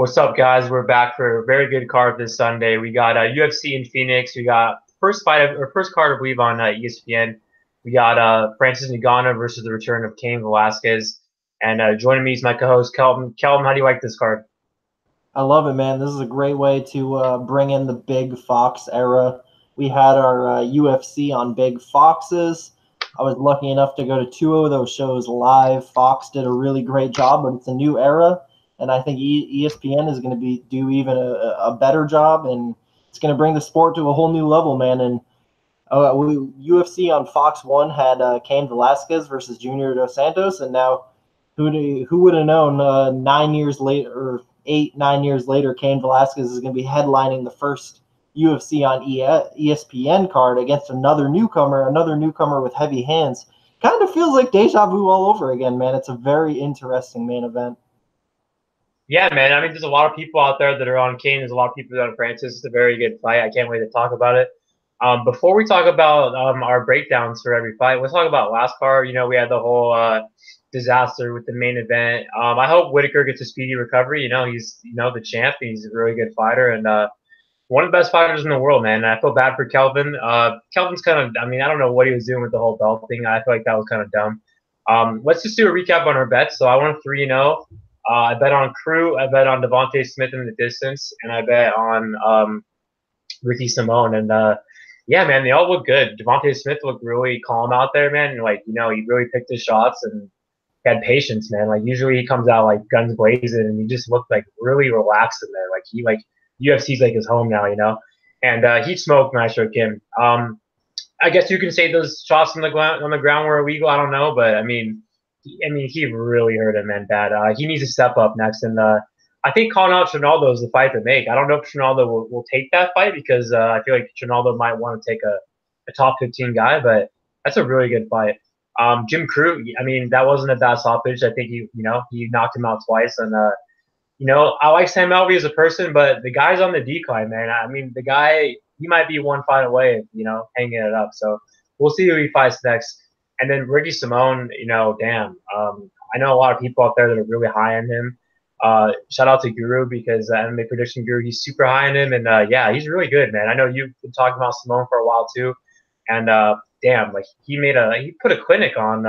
What's up, guys? We're back for a very good card this Sunday. We got UFC in Phoenix. We got first card, I believe, on ESPN. We got Francis Ngannou versus the return of Cain Velasquez. And joining me is my co-host Kelton. Kelton, how do you like this card? I love it, man. This is a great way to bring in the big Fox era. We had our UFC on Big Foxes. I was lucky enough to go to two of those shows live. Fox did a really great job, but it's a new era, and I think ESPN is going to do even a better job, and it's going to bring the sport to a whole new level, man. And UFC on Fox 1 had Cain Velasquez versus Junior Dos Santos, and now who would have known 9 years later, or 8-9 years later, Cain Velasquez is going to be headlining the first UFC on ESPN card against another newcomer with heavy hands. Kind of feels like deja vu all over again, man. It's a very interesting main event. Yeah, man. I mean, there's a lot of people out there that are on Cain. There's a lot of people that are on Francis. It's a very good fight. I can't wait to talk about it. Before we talk about our breakdowns for every fight, let's talk about last card. You know, we had the whole disaster with the main event. I hope Whittaker gets a speedy recovery. You know, he's the champ. He's a really good fighter and one of the best fighters in the world, man. And I feel bad for Kelvin. Kelvin's kind of, I mean, I don't know what he was doing with the whole belt thing. I feel like that was kind of dumb. Let's just do a recap on our bets. So I went 3-0. I bet on Crew. I bet on Devontae Smith in the distance, and I bet on Ricky Simone. And yeah, man, they all look good. Devontae Smith looked really calm out there, man. And, like, you know, he really picked his shots and had patience, man. Like, usually he comes out like guns blazing, and he just looked like really relaxed in there. Like UFC's like his home now, you know. And he smoked when I showed him. I guess you can say those shots on the ground were illegal. I don't know, but I mean, he really hurt him, man, bad. He needs to step up next, and I think calling out Trinaldo is the fight to make. I don't know if Trinaldo will take that fight because I feel like Trinaldo might want to take a top 15 guy, but that's a really good fight. Jim Crew, I mean, that wasn't a bad stoppage. I think he knocked him out twice, and I like Sam Alvey as a person, but the guy's on the decline, man. I mean, the guy, he might be one fight away, hanging it up. So we'll see who he fights next. And then Ricky Simone, damn. I know a lot of people out there that are really high on him. Shout out to Guru because MMA Prediction Guru, he's super high on him. And, yeah, he's really good, man. I know you've been talking about Simone for a while, too. And, damn, like, he put a clinic on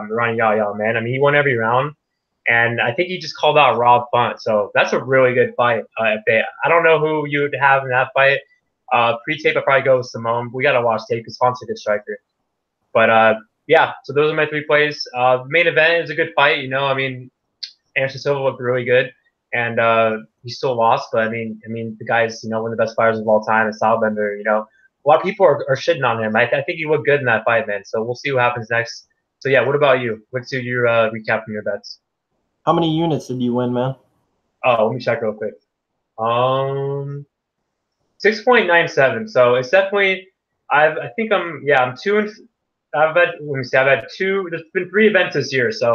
Ronnie Yaya, man. I mean, he won every round. And I think he just called out Rob Font. So that's a really good fight. I don't know who you would have in that fight. Pre-tape, I'd probably go with Simone. We got to watch tape because Font's a good striker. But, yeah, so those are my three plays. The main event is a good fight. I mean, Anderson Silva looked really good. And he still lost. But, I mean, the guy's, one of the best fighters of all time. And Stylebender, a lot of people are shitting on him. I think he looked good in that fight, man. So we'll see what happens next. So, yeah, what about you? What's your recap from your bets? How many units did you win, man? Oh, let me check real quick. 6.97. So it's definitely. I'm 2 and. I've had two. There's been 3 events this year, so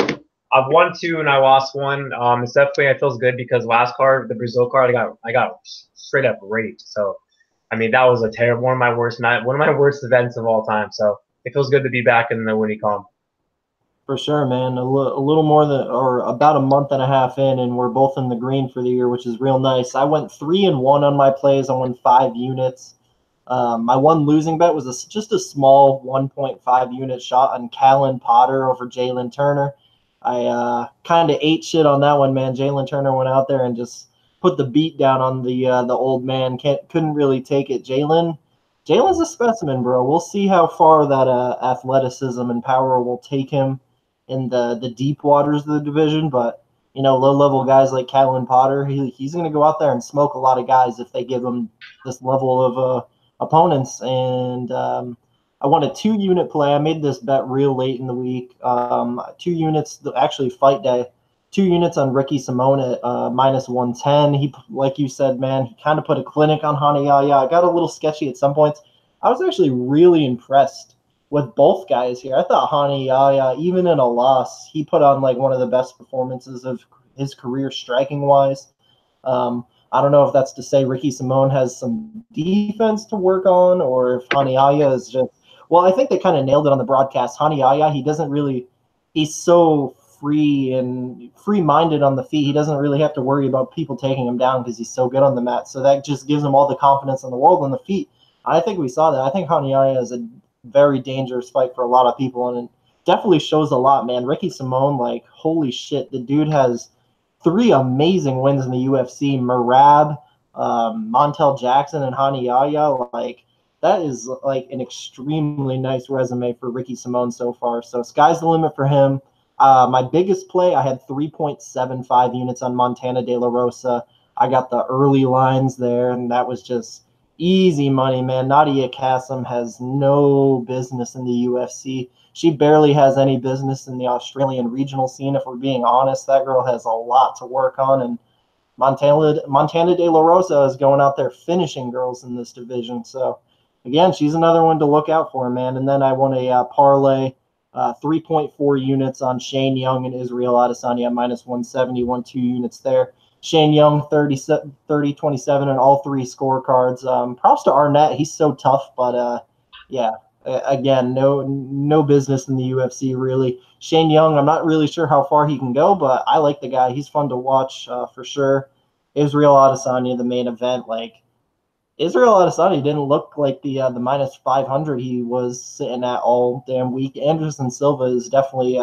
I've won 2 and I lost 1. It's definitely, it feels good because last card, the Brazil card, I got straight up raped. So, I mean, that was a terrible one of my worst events of all time. So it feels good to be back in the winning column. For sure, man. A little more than, or about a month and a half in, and we're both in the green for the year, which is real nice. I went 3-1 on my plays. I won 5 units. My one losing bet was just a small 1.5 unit shot on Callan Potter over Jalen Turner. I kind of ate shit on that one, man. Jalen Turner went out there and just put the beat down on the old man. Couldn't really take it. Jalen's a specimen, bro. We'll see how far that athleticism and power will take him in the deep waters of the division, but low-level guys like Callan Potter, he's going to go out there and smoke a lot of guys if they give him this level of opponents. And I won a 2-unit play. I made this bet real late in the week. 2 units, actually fight day, 2 units on Ricky Simone at -110. He, like you said, man, he kind of put a clinic on Hanayaya. I got a little sketchy at some points. I was actually really impressed with both guys here. I thought Hanayaya, even in a loss, he put on like one of the best performances of his career striking-wise. I don't know if that's to say Ricky Simone has some defense to work on or if Hanayaya is just – well, I think they kind of nailed it on the broadcast. Hanayaya, he's so free-minded on the feet. He doesn't really have to worry about people taking him down because he's so good on the mat. So that just gives him all the confidence in the world on the feet. I think we saw that. I think Hanyaya is a very dangerous fight for a lot of people, and it definitely shows a lot, man. Ricky Simone, like, holy shit, the dude has 3 amazing wins in the UFC. Merab, Montel Jackson, and Hanyaya, like, that is like an extremely nice resume for Ricky Simone so far. So sky's the limit for him. My biggest play, I had 3.75 units on Montana De La Rosa. I got the early lines there, and that was just easy money, man. Nadia Kassem has no business in the UFC. She barely has any business in the Australian regional scene, if we're being honest. That girl has a lot to work on, and Montana De La Rosa is going out there finishing girls in this division. So, again, she's another one to look out for, man. And then I won a parlay, 3.4 units on Shane Young and Israel Adesanya, minus 170, won 2 units there. Shane Young, 30-27 in all 3 scorecards. Props to Arnett. He's so tough, but yeah, again, no business in the UFC, really. Shane Young, I'm not really sure how far he can go, but I like the guy. He's fun to watch for sure. Israel Adesanya, the main event. Like, Israel Adesanya didn't look like the minus 500 he was sitting at all damn week. Anderson Silva is definitely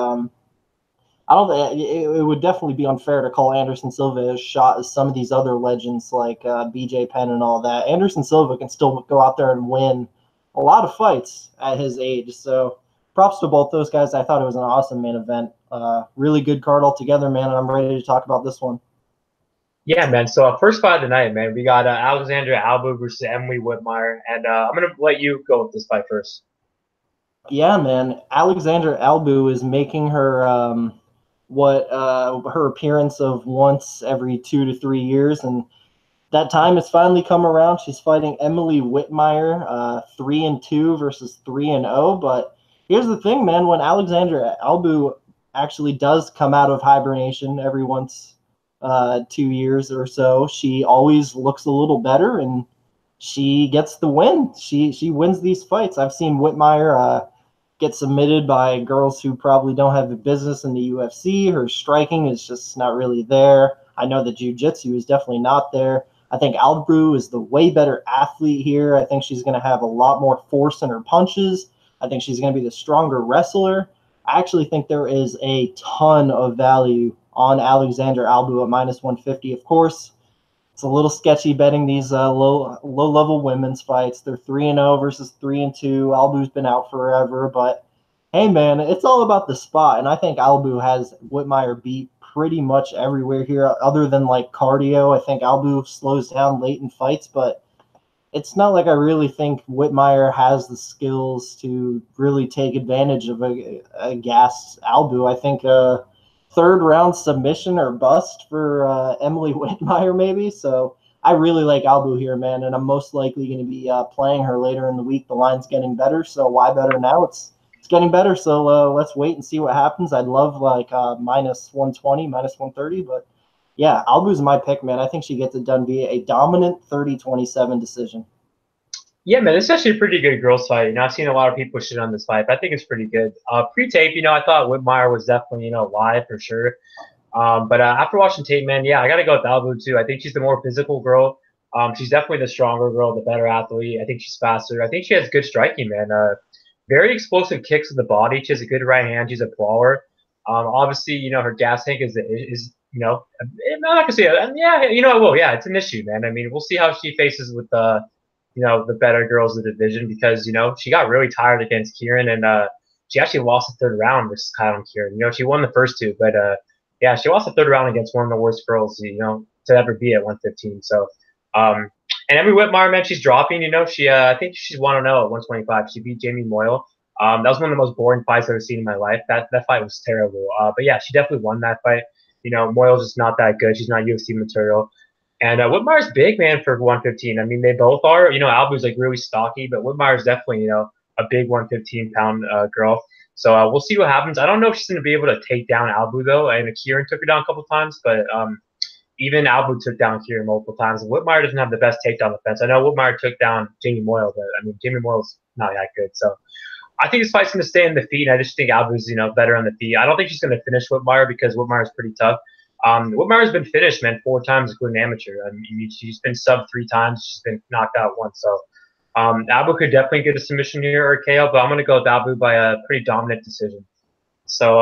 I don't think it would definitely be unfair to call Anderson Silva as shot as some of these other legends like BJ Penn and all that. Anderson Silva can still go out there and win a lot of fights at his age. So props to both those guys. I thought it was an awesome main event. Really good card altogether, man, and I'm ready to talk about this one. Yeah, man. So first fight of the night, man. We got Alexandra Albu versus Emily Whitmire, and I'm gonna let you go with this fight first. Yeah, man. Alexandra Albu is making her her appearance of once every 2 to 3 years, and that time has finally come around. She's fighting Emily Wittmeyer, 3-2 versus 3-0. But here's the thing, man. When Alexandra Albu actually does come out of hibernation every once 2 years or so, she always looks a little better, and she gets the win. She wins these fights. I've seen Wittmeyer get submitted by girls who probably don't have a business in the UFC. Her striking is just not really there. I know the jiu-jitsu is definitely not there. I think Albu is the way better athlete here. I think she's going to have a lot more force in her punches. I think she's going to be the stronger wrestler. I actually think there is a ton of value on Alexandra Albu at minus 150. Of course, it's a little sketchy betting these low-level women's fights. They're 3-0 versus 3-2. Albu's been out forever, but hey, man, it's all about the spot, and I think Albu has Wittmeyer beat pretty much everywhere here, other than like cardio. I think Albu slows down late in fights, but it's not like I really think Wittmeyer has the skills to really take advantage of a gassed Albu. I think third round submission or bust for Emily Wittmeyer maybe. So I really like Albu here, man, and I'm most likely going to be playing her later in the week. The line's getting better, so why better now? It's getting better, so let's wait and see what happens. I'd love like minus 120, minus 130, but yeah, Albu's my pick, man. I think she gets it done via a dominant 30-27 decision. Yeah, man, it's actually a pretty good girls fight. I've seen a lot of people shit on this fight, but I think it's pretty good. Pre-tape, I thought Whitmire was definitely, live for sure. But after watching tape, man, yeah, I got to go with Albu too. I think she's the more physical girl. She's definitely the stronger girl, the better athlete. I think she's faster. I think she has good striking, man. Very explosive kicks to the body. She has a good right hand. She's a brawler. Obviously, her gas tank is I'm not gonna say it. Yeah, it will. Yeah, it's an issue, man. I mean, we'll see how she faces with the better girls of the division because she got really tired against Kieran and she actually lost the third round versus Kyle and Kieran. She won the first 2, but yeah, she lost the third round against one of the worst girls to ever be at 115. So and Emily Whitmire, man, she's dropping. She I think she's 1-0 at 125. She beat Jamie Moyle. That was one of the most boring fights I've ever seen in my life. That fight was terrible. But yeah, she definitely won that fight. Moyle's just not that good. She's not UFC material. And Whitmire's big, man, for 115. I mean, they both are. Albu's like really stocky, but Whitmire's definitely, a big 115-pound girl. So we'll see what happens. I don't know if she's going to be able to take down Albu, though. I mean, Kieran took her down a couple times, but even Albu took down Kieran multiple times. Whitmire doesn't have the best takedown defense. I know Whitmire took down Jamie Moyle, but I mean, Jamie Moyle's not that good. So I think this fight's going to stay in the feet. I just think Albu's, better on the feet. I don't think she's going to finish Whitmire because Whitmire's pretty tough. Whitmire's been finished, man, 4 times including amateur. I mean, she's been sub 3 times. She's been knocked out once. So Albu could definitely get a submission here or a KO, but I'm going to go with Albu by a pretty dominant decision. So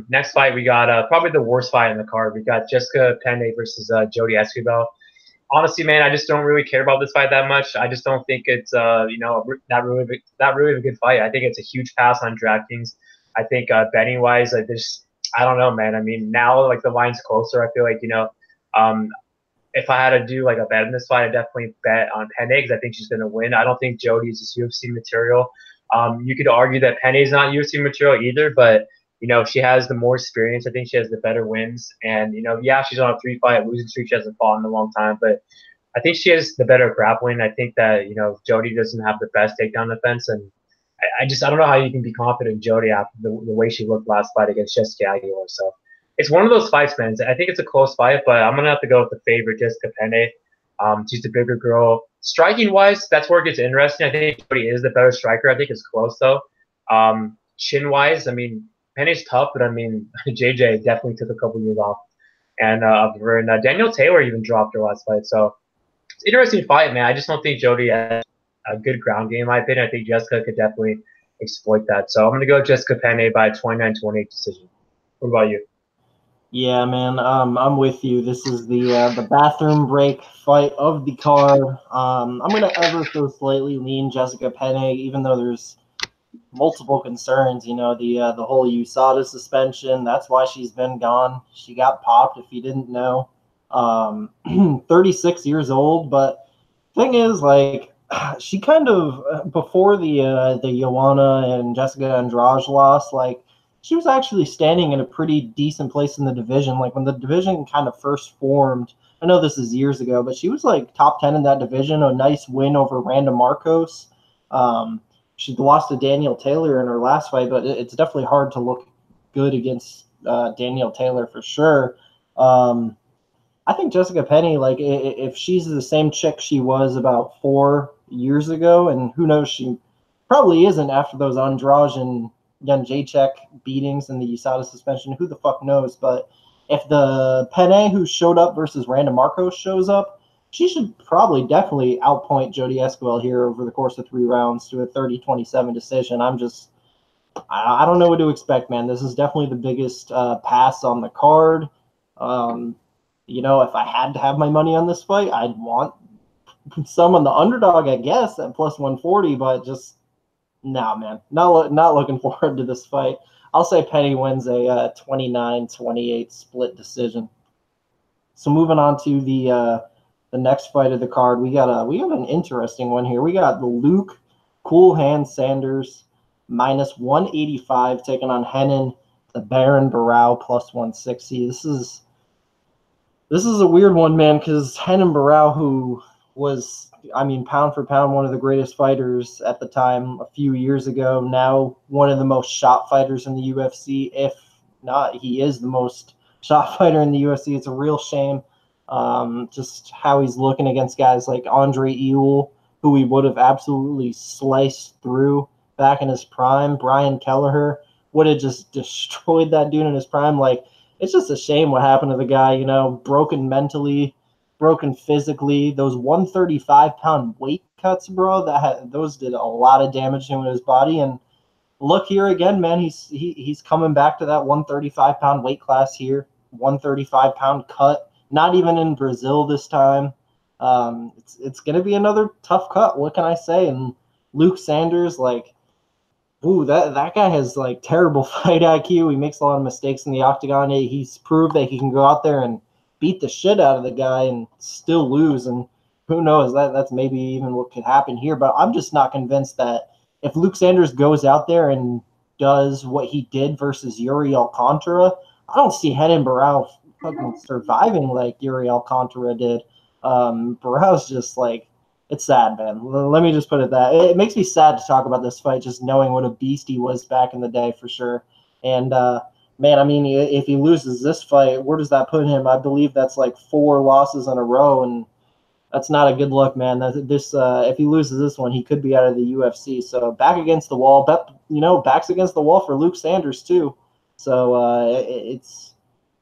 next fight, we got probably the worst fight in the card. We got Jessica Penne versus Jodie Esquibel. Honestly, man, I just don't really care about this fight that much. I just don't think it's not really a good fight. I think it's a huge pass on DraftKings. I think betting wise, I don't know, man. I mean, now like the line's closer. I feel like if I had to do like a bet in this fight, I definitely bet on Penne because I think she's going to win. I don't think Jodie is this UFC material. You could argue that Penne is not UFC material either, but she has the more experience. I think she has the better wins. And, yeah, she's on a 3-fight losing streak. She hasn't fought in a long time. But I think she has the better grappling. I think that, Jodie doesn't have the best takedown defense. And I don't know how you can be confident in Jodie after the way she looked last fight against Jessica Aguilar. So it's one of those fights, man. I think it's a close fight, but I'm going to have to go with the favorite, Jessica Penne. She's the bigger girl. Striking-wise, that's where it gets interesting. I think Jodie is the better striker. I think it's close, though. Chin-wise, I mean, Penne's tough, but I mean, JJ definitely took a couple years off. And Daniel Taylor even dropped her last fight. So it's an interesting fight, man. I just don't think Jodie has a good ground game, in my opinion. I think Jessica could definitely exploit that. So I'm going to go Jessica Penne by a 29-28 decision. What about you? Yeah, man, I'm with you. This is the bathroom break fight of the card. I'm going to ever so slightly lean Jessica Penne, even though there's multiple concerns, the whole USADA suspension. That's why she's been gone. She got popped, if you didn't know. 36 years old, but thing is, like, she kind of, before the Joanna and Jessica Andrade loss, like, she was actually standing in a pretty decent place in the division. Like, when the division kind of first formed, I know this is years ago, but she was like top 10 in that division, a nice win over Randa Marcos. She lost to Daniel Taylor in her last fight, but it's definitely hard to look good against Daniel Taylor for sure. I think Jessica Penne, like, if she's the same chick she was about 4 years ago, and who knows, she probably isn't after those Andrade and Jacek beatings and the USADA suspension, who the fuck knows, but if the Penne who showed up versus Randa Marcos shows up, she should probably definitely outpoint Jodie Esquibel here over the course of 3 rounds to a 30-27 decision. I don't know what to expect, man. This is definitely the biggest pass on the card. If I had to have my money on this fight, I'd want some on the underdog, I guess, at plus 140, but just, nah, man. Not looking forward to this fight. I'll say Penne wins a 29-28 split decision. So moving on to the next fight of the card, we got an interesting one here. We got the Luque Cool Hand Sanders minus 185 taking on Henan, the Baron Barao plus 160. This is a weird one, man, because Henan Barao, who was, pound for pound, one of the greatest fighters at the time a few years ago, now one of the most shot fighters in the UFC. If not, he is the most shot fighter in the UFC. It's a real shame. Just how he's looking against guys like Andre Ewell, who he would have absolutely sliced through back in his prime. Brian Kelleher would have just destroyed that dude in his prime. Like, it's just a shame what happened to the guy, broken mentally, broken physically. Those 135-pound weight cuts, bro, those did a lot of damage to his body. And look here again, man, he's coming back to that 135-pound weight class here, 135-pound cut. Not even in Brazil this time. It's going to be another tough cut. What can I say? And Luque Sanders, like, ooh, that guy has, like, terrible fight IQ. He makes a lot of mistakes in the octagon. He's proved that he can go out there and beat the shit out of the guy and still lose. And who knows? That's maybe even what could happen here. But I'm just not convinced that if Luque Sanders goes out there and does what he did versus Yuri Alcantara, I don't see Henan Barao fucking surviving like Yuri Alcantara did. Barao's just, like, it's sad, man. Let me just put it that. It makes me sad to talk about this fight, just knowing what a beast he was back in the day for sure. And, man, if he loses this fight, where does that put him? I believe that's like 4 losses in a row. And That's not a good look, man. If he loses this one, he could be out of the UFC. So back against the wall. Back's against the wall for Luke Sanders too. So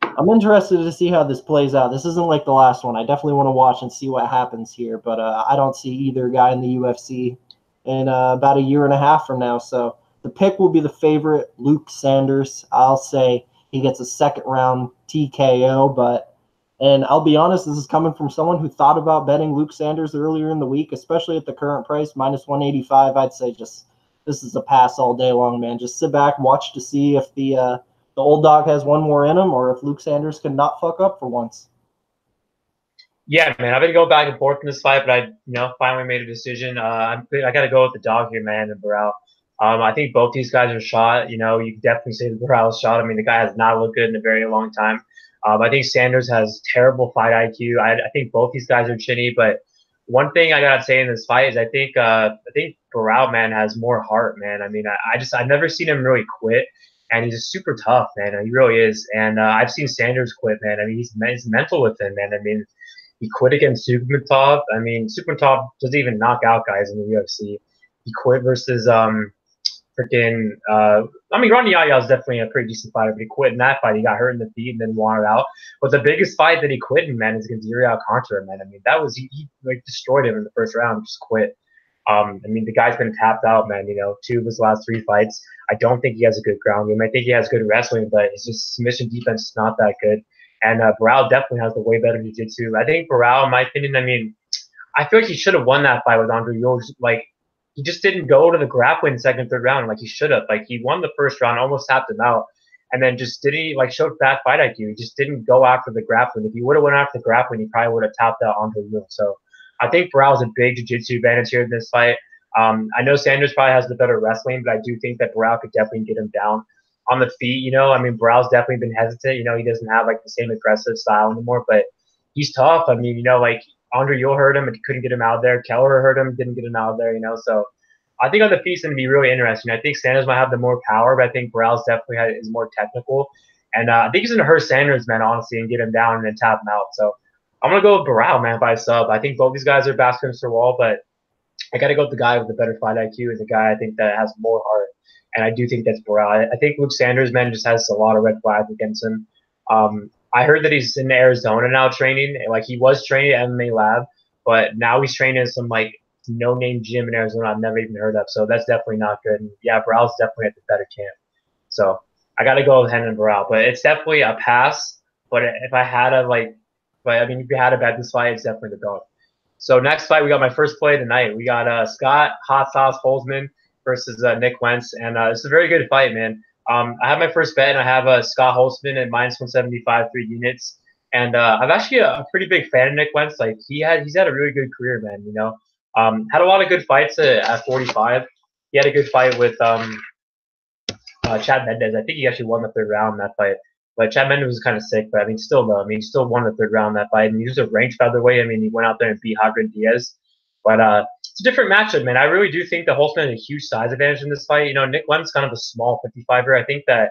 I'm interested to see how this plays out. This isn't like the last one. I definitely want to watch and see what happens here. But I don't see either guy in the UFC in about a year and a half from now. So the pick will be the favorite, Luke Sanders. I'll say he gets a second round TKO, and I'll be honest, this is coming from someone who thought about betting Luke Sanders earlier in the week, especially at the current price, minus 185. I'd say this is a pass all day long, man. Just sit back, watch to see if the old dog has one more in him, or if Luke Sanders can not fuck up for once. Yeah, man, I've been going back and forth in this fight, but I finally made a decision. I got to go with the dog here, man, and Barao. I think both these guys are shot. You can definitely say that Barao's shot. I mean, the guy has not looked good in a very long time. I think Sanders has terrible fight IQ. I think both these guys are chinny, but one thing I gotta say in this fight is I think Barao, man, has more heart, man. I mean, I've never seen him really quit, and he's super tough, man. He really is. And I've seen Sanders quit, man. I mean, he's mental with him, man. I mean, he quit against Supermatov. I mean, Supermatov doesn't even knock out guys in the UFC. He quit versus Ronnie Yaya is definitely a pretty decent fighter, but he quit in that fight. He got hurt in the feet and then wanted out. But the biggest fight that he quit in, man, is against Yuri Alcantara, man. I mean, that was he destroyed him in the first round, just quit. I mean, the guy's been tapped out, man. 2 of his last 3 fights. I don't think he has a good ground game. I think he has good wrestling, but his just submission defense is not that good. And Barao definitely has the way better jiu-jitsu. I think Barao, in my opinion, I mean, I feel like he should have won that fight with Andre York. Like, he just didn't go to the grappling second, third round like he should have. Like, he won the first round, almost tapped him out, and then just didn't showed bad fight IQ. He just didn't go after the grappling. If he would have went after the grappling, he probably would have tapped out Andre York. So I think Barao's a big jiu-jitsu advantage here in this fight. I know Sanders probably has the better wrestling, but I do think that Barao could definitely get him down on the feet. I mean, Barao's definitely been hesitant. He doesn't have the same aggressive style anymore, but he's tough. I mean, Andre York hurt him and couldn't get him out there. Keller hurt him, didn't get him out there. So I think on the feet it's going to be really interesting. I think Sanders might have the more power, but I think Barao's definitely is more technical. And I think he's going to hurt Sanders, man, honestly, and get him down and then tap him out. So I'm going to go with Barao, man, by sub. I think both these guys are basket against the wall, but I got to go with the guy with the better fight IQ and the guy I think that has more heart. And I do think that's Barao. I think Luke Sanders, man, just has a lot of red flags against him. I heard that he's in Arizona now training. He was training at MMA Lab, but now he's training in some no-name gym in Arizona I've never even heard of. So that's definitely not good. And yeah, Barao's definitely at the better camp. So I got to go with Hen and Barao. But it's definitely a pass. But if I had to if you had to bet this fight, it's definitely the dog. So next fight, we got my first play tonight. We got Scott Hot Sauce Holtzman versus Nick Lentz, and it's a very good fight, man. I have my first bet, and I have Scott Holtzman at minus 175, 3 units. And I'm actually a pretty big fan of Nick Lentz. He's had a really good career, man. Had a lot of good fights at 45. He had a good fight with Chad Mendez. I think he actually won the 3rd round in that fight. But Chad Mendez was kind of sick, but he still won the 3rd round in that fight. And he was a ranked featherweight. He went out there and beat Hagrid Diaz. But it's a different matchup, man. I really do think that Holtzman has a huge size advantage in this fight. Nick Lentz is kind of a small 55er. I think that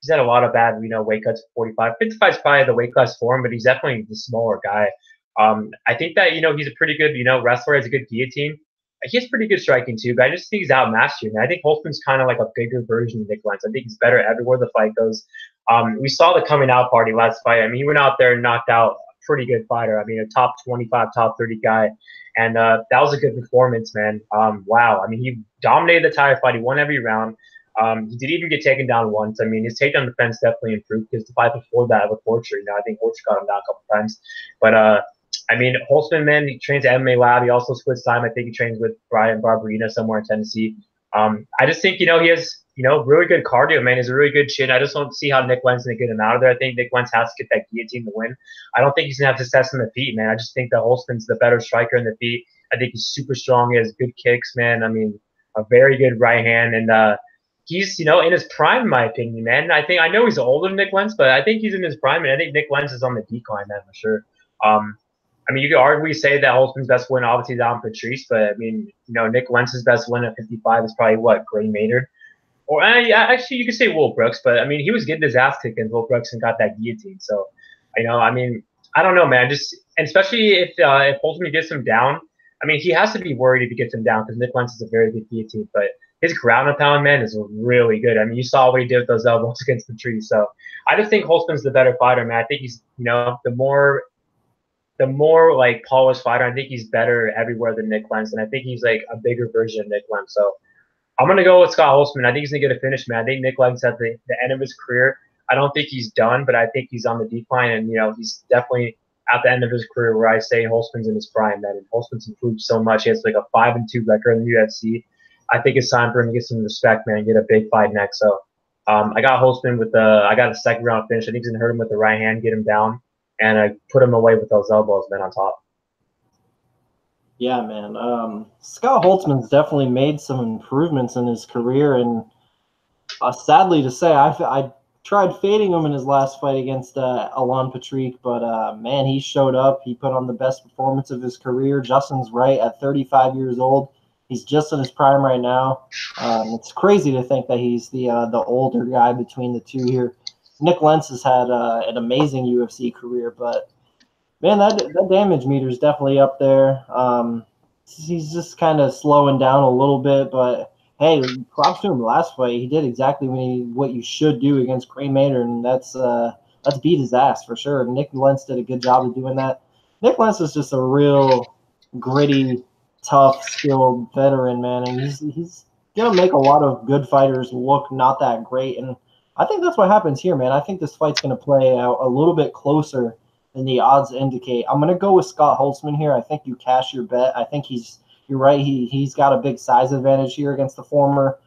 he's had a lot of bad, weight cuts at 45. 55 is probably the weight class for him, but he's definitely the smaller guy. I think that, he's a pretty good, wrestler, has a good guillotine. He has pretty good striking too, but I just think he's outmatched you. And I think Holtzman's kind of like a bigger version of Nick Lentz. I think he's better everywhere the fight goes. We saw the coming out party last fight. He went out there and knocked out a pretty good fighter. A top 25, top 30 guy. And that was a good performance, man. Wow. He dominated the entire fight. He won every round. He did even get taken down once. His takedown defense definitely improved because the fight before that with Horcher, I think Horcher got him down a couple times. But Holtzman, man, he trains at MMA Lab. He also splits time. I think he trains with Brian Barberena somewhere in Tennessee. I just think, he has, really good cardio, man. He's a really good chin. I just don't see how Nick Lentz can get him out of there. I think Nick Lentz has to get that guillotine to win. I don't think he's going to have success in the feet, man. I just think that Holtzman's the better striker in the feet. I think he's super strong. He has good kicks, man. A very good right hand. And he's, in his prime, in my opinion, man. I know he's older than Nick Lentz, but I think he's in his prime. And I think Nick Lentz is on the decline, man, for sure. You could arguably say that Holtzman's best win obviously is on Patrice, but Nick Lentz's best win at 55 is probably Gray Maynard. Or actually, you could say Will Brooks, but he was getting his ass kicked against Will Brooks and got that guillotine. So, I don't know, man. Just and especially if Holtzman gets him down. I mean, he has to be worried if he gets him down because Nick Lentz is a very good guillotine, but his ground and pound, man, is really good. I mean, you saw what he did with those elbows against the tree. So I just think Holtzman's the better fighter, man. I think he's, the more like polished fighter. I think he's better everywhere than Nick Lentz, and I think he's like a bigger version of Nick Lentz. So I'm gonna go with Scott Holtzman. I think he's gonna get a finish, man. I think Nick Lentz at the end of his career. I don't think he's done, but I think he's on the decline, and he's definitely at the end of his career where I say Holtzman's in his prime, man. And Holtzman's improved so much. He has like a 5-2 record in the UFC. I think it's time for him to get some respect, man. Get a big fight next. So I got Holtzman I got a second round finish. I think he's gonna hurt him with the right hand, get him down, and I put him away with those elbows, man, on top. Yeah, man. Scott Holtzman's definitely made some improvements in his career, and sadly to say, I tried fading him in his last fight against Alan Patrick, but man, he showed up. He put on the best performance of his career. Justin's right, at 35 years old. He's just in his prime right now. It's crazy to think that he's the older guy between the two here. Nick Lentz has had an amazing UFC career, but man, that damage meter is definitely up there. He's just kind of slowing down a little bit, but hey, props to him. Last fight, he did exactly what you should do against Cremator, and that's beat his ass for sure. Nick Lentz did a good job of doing that. Nick Lentz is just a real gritty, tough, skilled veteran, man, and he's gonna make a lot of good fighters look not that great, and I think that's what happens here, man. I think this fight's gonna play out a little bit closer than the odds indicate. I'm gonna go with Scott Holtzman here. I think you cash your bet. I think you're right. He's got a big size advantage here against the former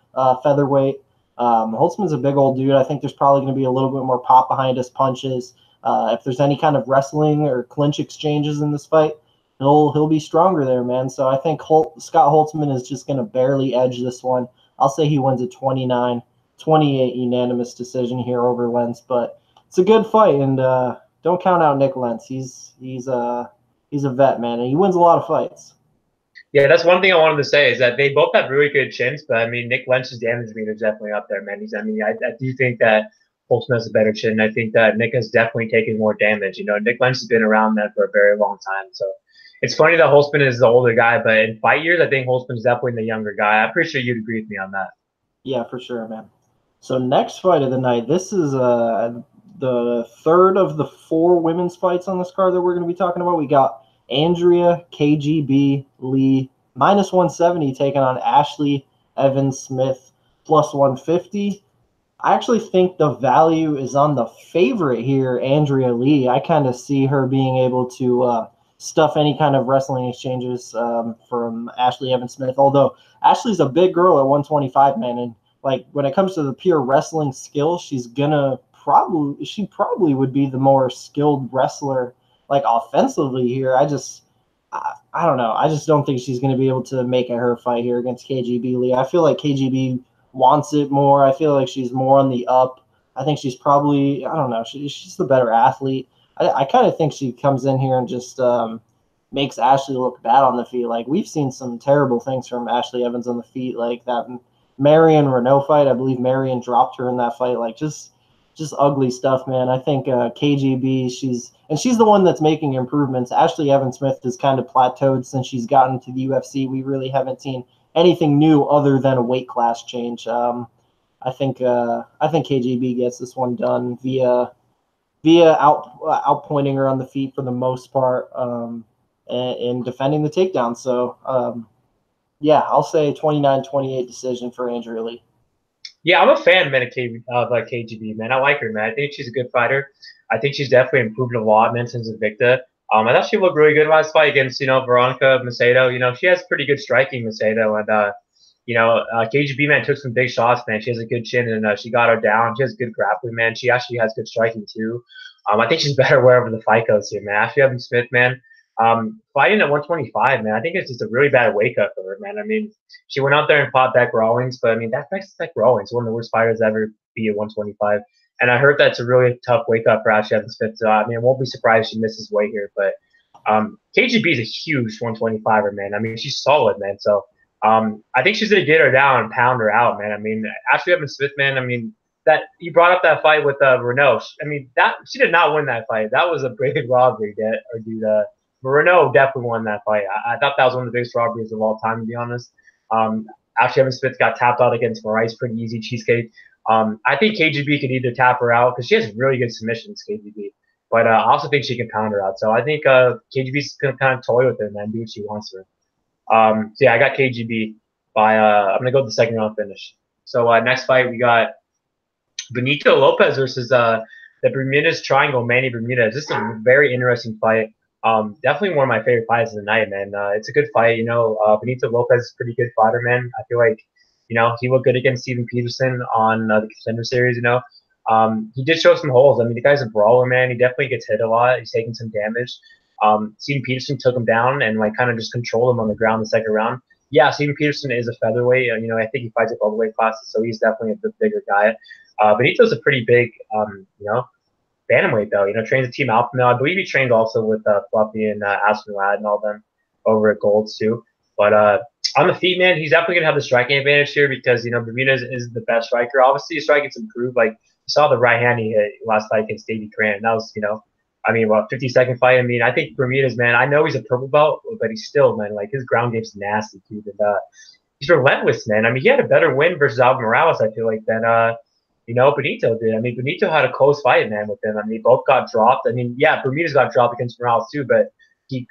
featherweight. Holtzman's a big old dude. I think there's probably going to be a little bit more pop behind his punches. If there's any kind of wrestling or clinch exchanges in this fight, he'll be stronger there, man. So I think Scott Holtzman is just going to barely edge this one. I'll say he wins a 29-28 unanimous decision here over Lentz, but it's a good fight, and don't count out Nick Lentz. He's a vet, man, and he wins a lot of fights. Yeah, that's one thing I wanted to say is that they both have really good chins, but I mean Nick Lentz's damage meter is definitely up there, man. I do think that Holtzman has a better chin. I think that Nick has definitely taken more damage. Nick Lentz has been around that for a very long time, so it's funny that Holtzman is the older guy, but in fight years, I think Holtzman's definitely the younger guy. I'm pretty sure you'd agree with me on that. Yeah, for sure, man. So next fight of the night, this is the third of the 4 women's fights on this card that we're going to be talking about. We got Andrea KGB Lee -170 taking on Ashley Evans Smith +150. I actually think the value is on the favorite here, Andrea Lee. I kind of see her being able to stuff any kind of wrestling exchanges from Ashley Evans Smith. Although Ashley's a big girl at 125, man, and like when it comes to the pure wrestling skill, she probably would be the more skilled wrestler, like offensively here. I don't know. I just don't think she's going to be able to make it her fight here against KGB Lee. I feel like KGB wants it more. I feel like she's more on the up. I think she's probably, I don't know, she's the better athlete. I kind of think she comes in here and just makes Ashley look bad on the feet. Like, we've seen some terrible things from Ashley Evans on the feet, like that Marion Renault fight. I believe Marion dropped her in that fight. Like, just ugly stuff, man. I think KGB, she's the one that's making improvements. Ashley Evans Smith has kind of plateaued since she's gotten to the UFC. We really haven't seen anything new other than a weight class change. I think KGB gets this one done via outpointing her on the feet for the most part, and defending the takedown. So yeah, I'll say 29-28 decision for Andrea Lee. Yeah, I'm a fan, man, of KGB, man. I like her, man. I think she's a good fighter. I think she's definitely improved a lot, man, since Invicta. I thought she looked really good last fight against, Veronica Macedo. She has pretty good striking, Macedo, and KGB, man, took some big shots, man. She has a good chin, and she got her down. She has good grappling, man. She actually has good striking too. I think she's better wherever the fight goes here, man. Ashley Evans Smith, man. Fighting at 125, man, I think it's just a really bad wake up for her, man. I mean, she went out there and fought Beck Rawlings, but I mean, that Beck Rawlings, one of the worst fighters to ever be at 125. And I heard that's a really tough wake up for Ashley Evans Smith. So, I mean, I won't be surprised if she misses weight here. But KGB is a huge 125er, man. I mean, she's solid, man. So I think she's going to get her down and pound her out, man. I mean, Ashley Evans Smith, man, I mean, that you brought up that fight with Renault. I mean, that she did not win that fight. That was a big robbery, dude. But Renault definitely won that fight. I thought that was one of the biggest robberies of all time, to be honest. Actually, Evan Smith got tapped out against Moraes, pretty easy cheesecake. I think KGB could either tap her out because she has really good submissions, KGB. But I also think she can pound her out. So I think KGB's gonna kind of toy with her and then do what she wants to her. So yeah, I got KGB by I'm gonna go with the second round finish. So next fight we got Benito Lopez versus the Bermudez Triangle, Manny Bermudez. This is a very interesting fight. Definitely one of my favorite fights of the night, man. It's a good fight. Benito Lopez is a pretty good fighter, man. I feel like, he looked good against Steven Peterson on the Contender Series, He did show some holes. I mean, the guy's a brawler, man. He definitely gets hit a lot. He's taking some damage. Steven Peterson took him down and, kind of just controlled him on the ground the second round. Yeah, Steven Peterson is a featherweight. I think he fights at all the weight classes, so he's definitely a bigger guy. Benito's a pretty big, bantamweight, though. Trains the team Alpha Male. I believe he trained also with Fluffy and Aspen Ladd and all them over at Golds, too. But on the feet, man, he's definitely going to have the striking advantage here because, Bermudez is the best striker. Obviously, his striking's improved. Like, you saw the right hand he hit last fight against Davey Cran. That was, 50-second fight. I mean, I think Bermudez, man, I know he's a purple belt, but he's still, man, his ground game's nasty, dude. And he's relentless, man. I mean, he had a better win versus Albu Morales, I feel like, than Benito did. I mean, Benito had a close fight, man, with him. I mean, both got dropped. I mean, yeah, Bermudez got dropped against Morales too, but he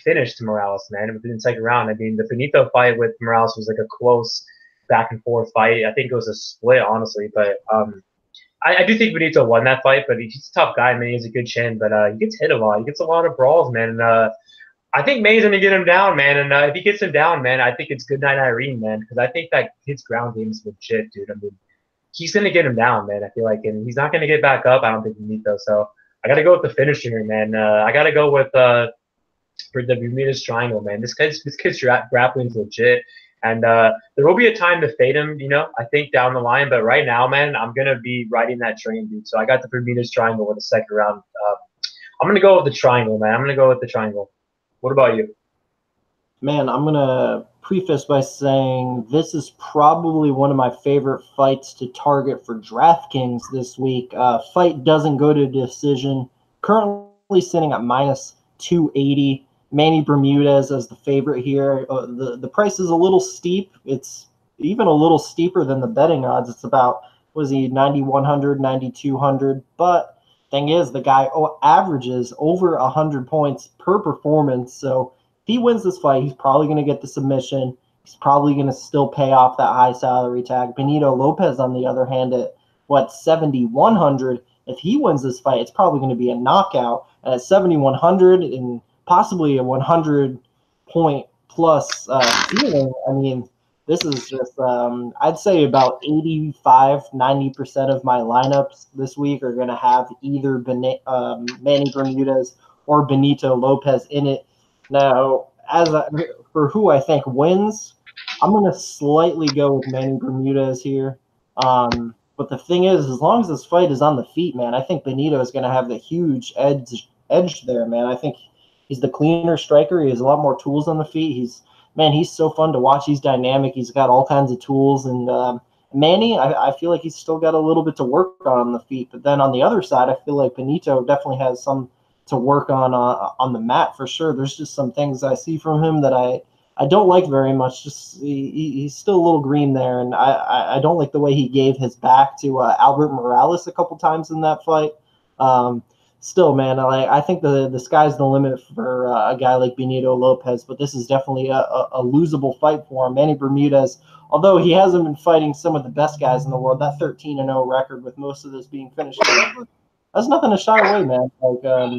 finished Morales, man, within the second round. I mean, the Benito fight with Morales was like a close back and forth fight. I think it was a split, honestly, but I do think Benito won that fight, but he's a tough guy, man. He has a good chin, but he gets hit a lot. He gets a lot of brawls, man. And I think May's going to get him down, man. And if he gets him down, man, I think it's good night Irene, man, because I think that his ground game is legit, dude. I mean, he's going to get him down, man, I feel like. And he's not going to get back up, I don't think, Benito. So I got to go with the finisher here, man. I got to go with for the Bermudez Triangle, man. This kid's grappling's legit. And there will be a time to fade him, I think down the line. But right now, man, I'm going to be riding that train, dude. So I got the Bermudez Triangle with the second round. I'm going to go with the Triangle, man. I'm going to go with the Triangle. What about you? Man, I'm going to preface by saying this is probably one of my favorite fights to target for DraftKings this week. Fight doesn't go to decision. Currently sitting at minus 280. Manny Bermudez as the favorite here. The price is a little steep. It's even a little steeper than the betting odds. It's about, 9,100, 9,200. But thing is, the guy averages over 100 points per performance. So if he wins this fight, he's probably going to get the submission. He's probably going to still pay off that high salary tag. Benito Lopez, on the other hand, at 7,100. If he wins this fight, it's probably going to be a knockout. And at 7,100 and possibly a 100-point plus ceiling. I mean, this is just, I'd say about 85-90% of my lineups this week are going to have either Manny Bermudez or Benito Lopez in it. Now, for who I think wins, I'm going to slightly go with Manny Bermudez here. But the thing is, as long as this fight is on the feet, man, I think Benito is going to have the huge edge there, man. I think he's the cleaner striker. He has a lot more tools on the feet. He's so fun to watch. He's dynamic. He's got all kinds of tools. And Manny, I feel like he's still got a little bit to work on the feet. But then on the other side, I feel like Benito definitely has some to work on the mat for sure. There's just some things I see from him that I don't like very much. Just he's still a little green there, and I don't like the way he gave his back to Albert Morales a couple times in that fight. Still, man, I think the sky's the limit for a guy like Benito Lopez, but this is definitely a losable fight for him. Manny Bermudez, although he hasn't been fighting some of the best guys in the world, that 13-0 record with most of this being finished, that's nothing to shy away, man.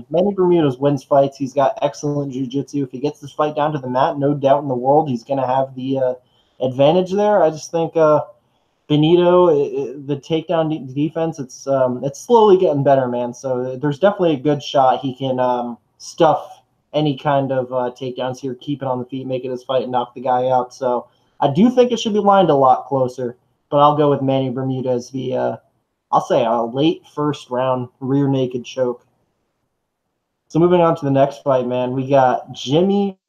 Manny Bermudez wins fights. He's got excellent jiu-jitsu. If he gets this fight down to the mat, no doubt in the world he's going to have the advantage there. I just think Benito, the takedown defense, it's slowly getting better, man. So there's definitely a good shot he can stuff any kind of takedowns here, keep it on the feet, make it his fight, and knock the guy out. So I do think it should be lined a lot closer, but I'll go with Manny Bermudez via, I'll say, a late first round rear naked choke. So moving on to the next fight, man, we got Jimmy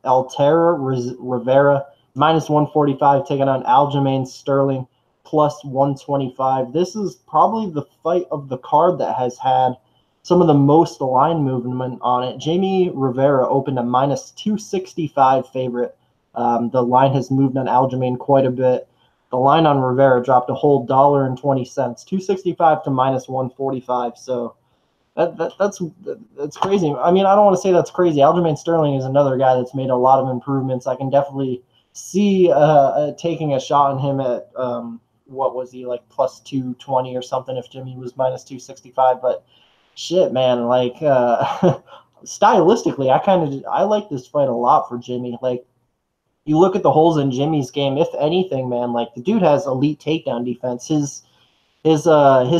Altera Rivera, minus 145, taking on Aljamain Sterling, plus 125. This is probably the fight of the card that has had some of the most line movement on it. Jamie Rivera opened a minus 265 favorite. The line has moved on Aljamain quite a bit. The line on Rivera dropped a whole $1.20, 265 to minus 145. So that's crazy. I mean, I don't want to say that's crazy. Aljamain Sterling is another guy that's made a lot of improvements. I can definitely see taking a shot on him at what was he, like plus 220 or something if Jimmy was minus 265. But shit, man, like stylistically, I like this fight a lot for Jimmy. Like, you look at the holes in Jimmy's game, if anything, man, like the dude has elite takedown defense. His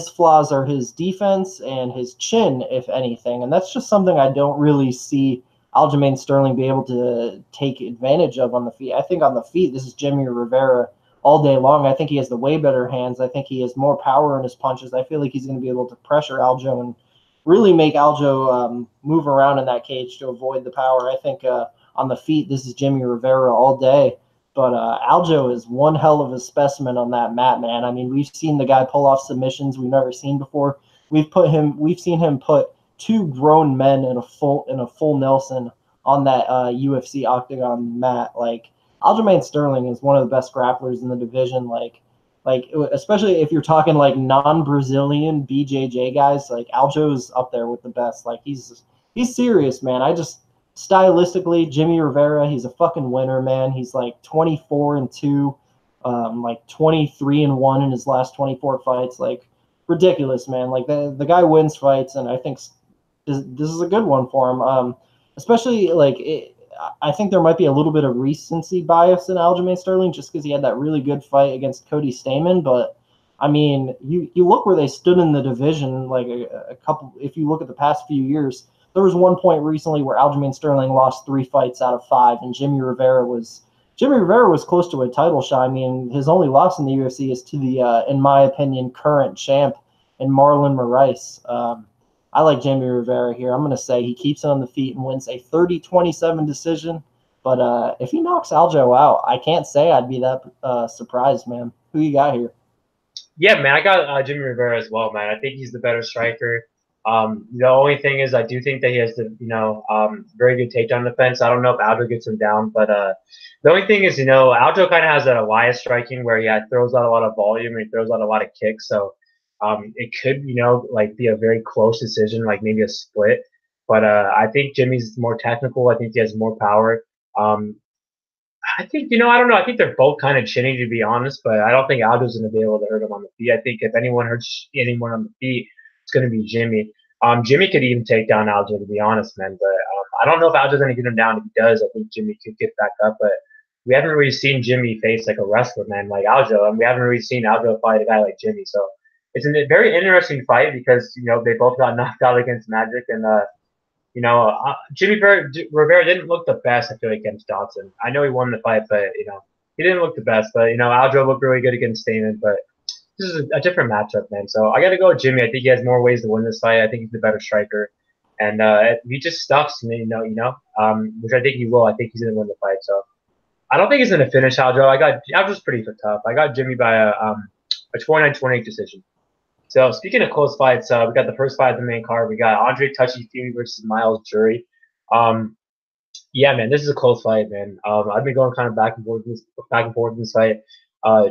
flaws are his defense and his chin, if anything, and that's just something I don't really see Aljamain Sterling be able to take advantage of on the feet. I think on the feet, this is Jimmy Rivera all day long. I think he has the way better hands. I think he has more power in his punches. I feel like he's going to be able to pressure Aljo and really make Aljo move around in that cage to avoid the power. I think on the feet, this is Jimmy Rivera all day. But Aljo is one hell of a specimen on that mat, man. I mean, we've seen the guy pull off submissions we've never seen before. We've seen him put two grown men in a full Nelson on that UFC octagon mat. Like, Aljamain Sterling is one of the best grapplers in the division. Like especially if you're talking like non-Brazilian BJJ guys, like Aljo's up there with the best. Like, he's serious, man. Stylistically, Jimmy Rivera, he's a fucking winner, man. He's like 24-2, like 23-1 in his last 24 fights. Like, ridiculous, man. Like, the guy wins fights, and I think this is a good one for him. Especially like I think there might be a little bit of recency bias in Aljamain Sterling just because he had that really good fight against Cody Stamann. But I mean, you look where they stood in the division. Like a couple, if you look at the past few years. There was one point recently where Aljamain Sterling lost 3 fights out of 5, and Jimmy Rivera was close to a title shot. I mean, his only loss in the UFC is to the, in my opinion, current champ, and Marlon Moraes. I like Jimmy Rivera here. I'm going to say he keeps it on the feet and wins a 30-27 decision. But if he knocks Aljo out, I can't say I'd be that surprised, man. Who you got here? Yeah, man, I got Jimmy Rivera as well, man. I think he's the better striker. The only thing is, I do think that he has the, very good takedown defense. I don't know if Aljo gets him down, but the only thing is, Aljo kind of has that Elias striking where he throws out a lot of volume and he throws out a lot of kicks. So it could, like be a very close decision, like maybe a split. But I think Jimmy's more technical. I think he has more power. I think, I don't know. I think they're both kind of chinny, to be honest, but I don't think Aljo's going to be able to hurt him on the feet. I think if anyone hurts anyone on the feet, it's going to be Jimmy. Jimmy could even take down Aljo, to be honest, man. But I don't know if Aljo's going to get him down. If he does, I think Jimmy could get back up. But we haven't really seen Jimmy face like a wrestler, man, like Aljo, and we haven't really seen Aljo fight a guy like Jimmy. So it's a very interesting fight because they both got knocked out against Magic, and Jimmy Rivera didn't look the best, I feel like, against Dodson. I know he won the fight, but he didn't look the best. But Aljo looked really good against Stamann, but this is a different matchup, man. So I got to go with Jimmy. I think he has more ways to win this fight. I think he's the better striker, and if he just stuffs me, which I think he will. I think he's gonna win the fight. So I don't think he's gonna finish Aljo. Aljo's pretty tough. I got Jimmy by a 29-28 decision. So speaking of close fights, we got the first fight of the main card. We got Andre Fili versus Myles Jury. Yeah, man, this is a close fight, man. I've been going kind of back and forth in this fight.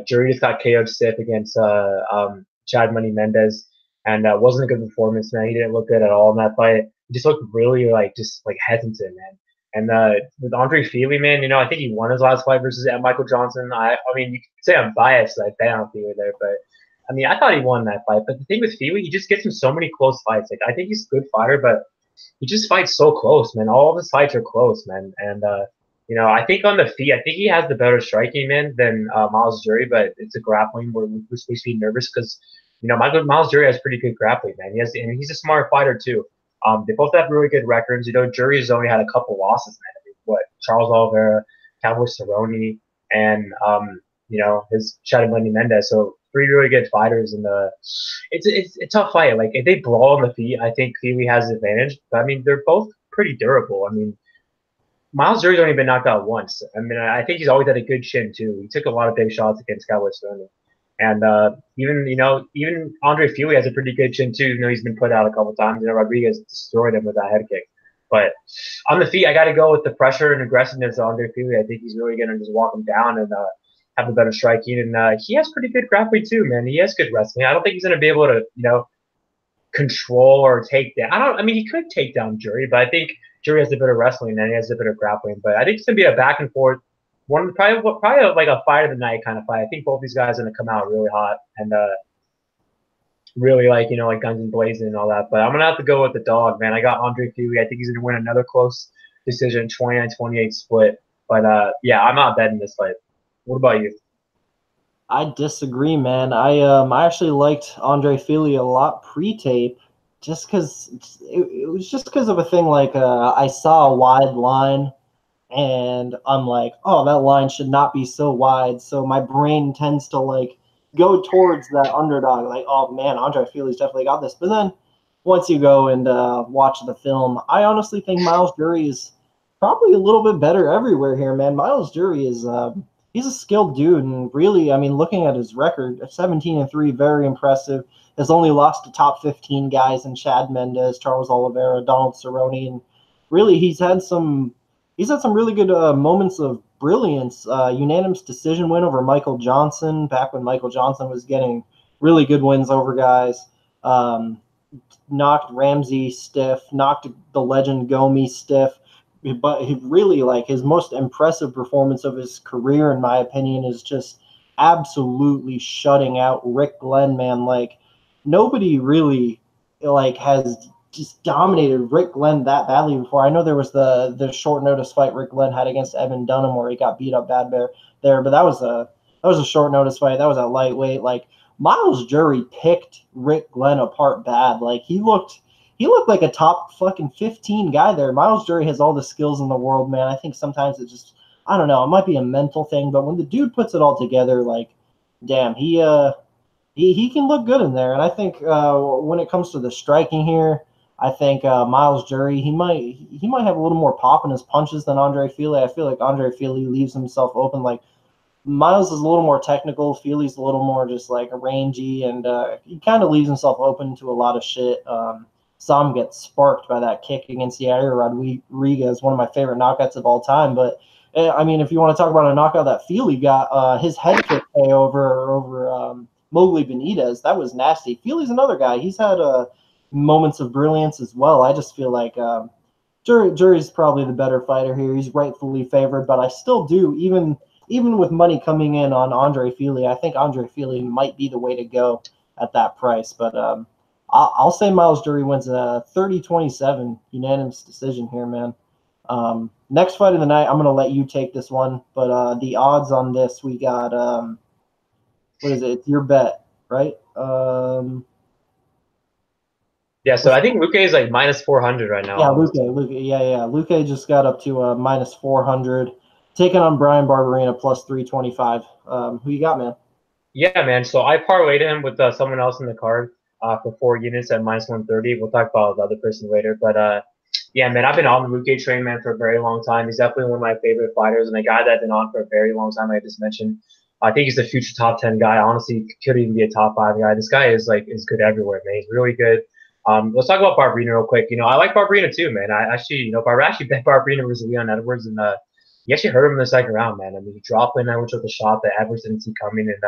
Jury just got KO'd stiff against Chad Money Mendez, and wasn't a good performance, man. He didn't look good at all in that fight. He just looked really hesitant, man. And with Andre Fili, man, I think he won his last fight versus Michael Johnson. I mean, you could say I'm biased. I bet on Fili there, but I mean, I thought he won that fight. But the thing with Fili, he just gets in so many close fights. Like, I think he's a good fighter, but he just fights so close, man. All of his fights are close, man. And I think on the feet, I think he has the better striking, man, than Myles Jury, but it's a grappling where we're supposed to be nervous because, Myles Jury has pretty good grappling, man. And he's a smart fighter, too. They both have really good records. Jury's only had a couple losses, man. I mean, Charles Oliveira, Cowboy Cerrone, and, his Chad Money Mendez. So 3 really good fighters, and it's a tough fight. Like, if they brawl on the feet, I think Fili has the advantage. But, I mean, they're both pretty durable. I mean, Myles Jury's only been knocked out once. I mean, I think he's always had a good chin, too. He took a lot of big shots against Cowboy Cerrone. And even Andre Fili has a pretty good chin too. He's been put out a couple times. Rodriguez destroyed him with that head kick. But on the feet, I got to go with the pressure and aggressiveness of Andre Fili. I think he's really going to just walk him down and have a better striking. And he has pretty good grappling too, man. He has good wrestling. I don't think he's going to be able to, control or take down. I mean, he could take down Jury, but I think Jury has a bit of wrestling and he has a bit of grappling. But I think it's going to be a back and forth. Probably like a fight of the night kind of fight. I think both these guys are going to come out really hot and really like guns and blazing and all that. But I'm gonna have to go with the dog, man. I got Andre Fili. I think he's gonna win another close decision, 29-28 split. But yeah, I'm not betting this fight. What about you? I disagree, man. I actually liked Andre Fili a lot pre-tape, just because it was just because of a thing like I saw a wide line, and I'm like, oh, that line should not be so wide. So my brain tends to like go towards that underdog, like, oh man, Andre Fili's definitely got this. But then once you go and watch the film, I honestly think Miles Jury is probably a little bit better everywhere here, man. Miles Jury is he's a skilled dude, and really, I mean, looking at his record, 17-3, very impressive. Has only lost to top 15 guys in Chad Mendes, Charles Oliveira, Donald Cerrone, and really he's had some really good moments of brilliance. Unanimous decision win over Michael Johnson, back when Michael Johnson was getting really good wins over guys. Knocked Ramsey stiff, knocked the legend Gomi stiff. But he really, like, his most impressive performance of his career, in my opinion, is just absolutely shutting out Rick Glenn, man. Like, nobody really, like, has just dominated Rick Glenn that badly before. I know there was the short notice fight Rick Glenn had against Evan Dunham where he got beat up bad there, but that was a short notice fight. That was at lightweight. Like, Miles Jury picked Rick Glenn apart bad. Like, he looked like a top fucking 15 guy there. Miles Jury has all the skills in the world, man. I think sometimes it just, I don't know, it might be a mental thing, but when the dude puts it all together, like, damn, he can look good in there. And I think when it comes to the striking here, I think Miles Jury, he might have a little more pop in his punches than Andre Fili. I feel like Andre Fili leaves himself open. Like, Miles is a little more technical. Fili's a little more just like rangy, and he kind of leaves himself open to a lot of shit. Saw him get sparked by that kick against Yair Rodriguez, one of my favorite knockouts of all time. But I mean, if you want to talk about a knockout that Fili got, his head kick over Mowgli Benitez, that was nasty. Fili's another guy. He's had moments of brilliance as well. I just feel like Jury's probably the better fighter here. He's rightfully favored, but I still do, even with money coming in on Andre Fili, I think Andre Fili might be the way to go at that price. But I'll say Miles Jury wins a 30-27 unanimous decision here, man. Next fight of the night, I'm going to let you take this one, but the odds on this, we got, what is it? It's your bet, right? Yeah, so I think Luque is like minus 400 right now. Yeah, Luque, yeah. Luque just got up to minus 400, taking on Brian Barberena plus 325. Who you got, man? Yeah, man. So I parlayed him with someone else in the card for 4 units at minus 130. We'll talk about the other person later. But yeah, man, I've been on the Luque train, man, for a very long time. He's definitely one of my favorite fighters and a guy that I've been on for a very long time, like I just mentioned. I think he's a future top 10 guy. Honestly, could even be a top 5 guy. This guy is good everywhere, man. He's really good. Let's talk about Barberena real quick. I like Barberena too, man. I actually, bet Barberena versus Leon Edwards, and he actually hurt him in the second round, man. I mean, he dropped Leon Edwards with a shot that Edwards didn't see coming, and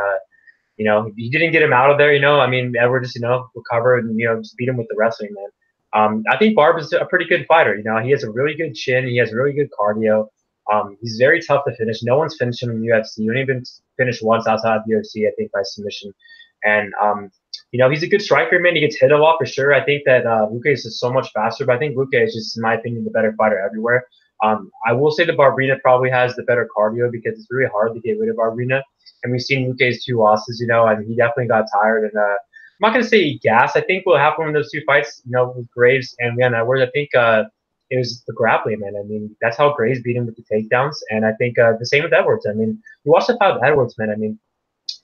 he didn't get him out of there. I mean, Edwards just recovered and just beat him with the wrestling, man. I think Barb is a pretty good fighter. He has a really good chin. He has really good cardio. He's very tough to finish. No one's finished him in the UFC. He only been finished once outside of the UFC, I think, by submission. And he's a good striker, man. He gets hit a lot for sure. I think that Luque is just so much faster, but I think Luque is just, in my opinion, the better fighter everywhere. I will say that Barberena probably has the better cardio because it's really hard to get rid of Barberena. And we've seen Luque's 2 losses, and he definitely got tired. And I'm not going to say he gassed. I think what happened in those 2 fights, with Graves and Leon Edwards, I think it was the grappling, man. I mean, that's how Graves beat him with the takedowns. And I think the same with Edwards. I mean, you watch the fight with Edwards, man. I mean,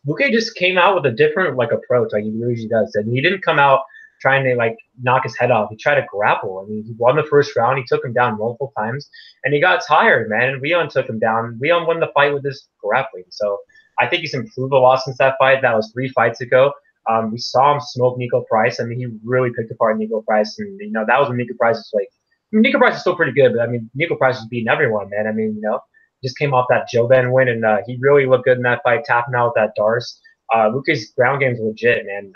Luque just came out with a different approach, like he usually does. And he didn't come out trying to knock his head off. He tried to grapple. I mean, he won the first round. He took him down multiple times, and he got tired, man. And Leon took him down. Leon won the fight with his grappling. So I think he's improved a lot since that fight. That was 3 fights ago. We saw him smoke Nico Price. I mean, he really picked apart Nico Price, and that was when Nico Price was like, Nico Price is still pretty good, but I mean, Nico Price was beating everyone, man. I mean, just came off that Joe Ben win, and he really looked good in that fight, tapping out with that Darce. Luque's ground game is legit, man.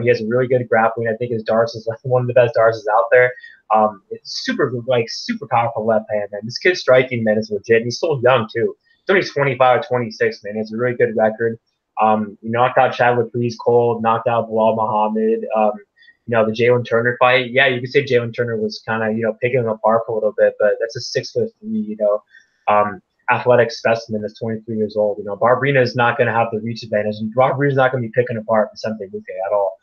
He has a really good grappling. I think his Darce is like one of the best Darces out there. It's super powerful left hand, man. This kid's striking, man, is legit. And he's still young too. He's only 25 or 26, man. It's a really good record. He knocked out Chadwick Freeze cold, knocked out Bilal Muhammad. The Jalen Turner fight. Yeah, you could say Jalen Turner was kind of, picking him apart for a little bit, but that's a 6'3", athletic specimen that's 23 years old. Barberena is not going to have the reach advantage, and Barberena is not going to be picking apart Vicente Luque at all.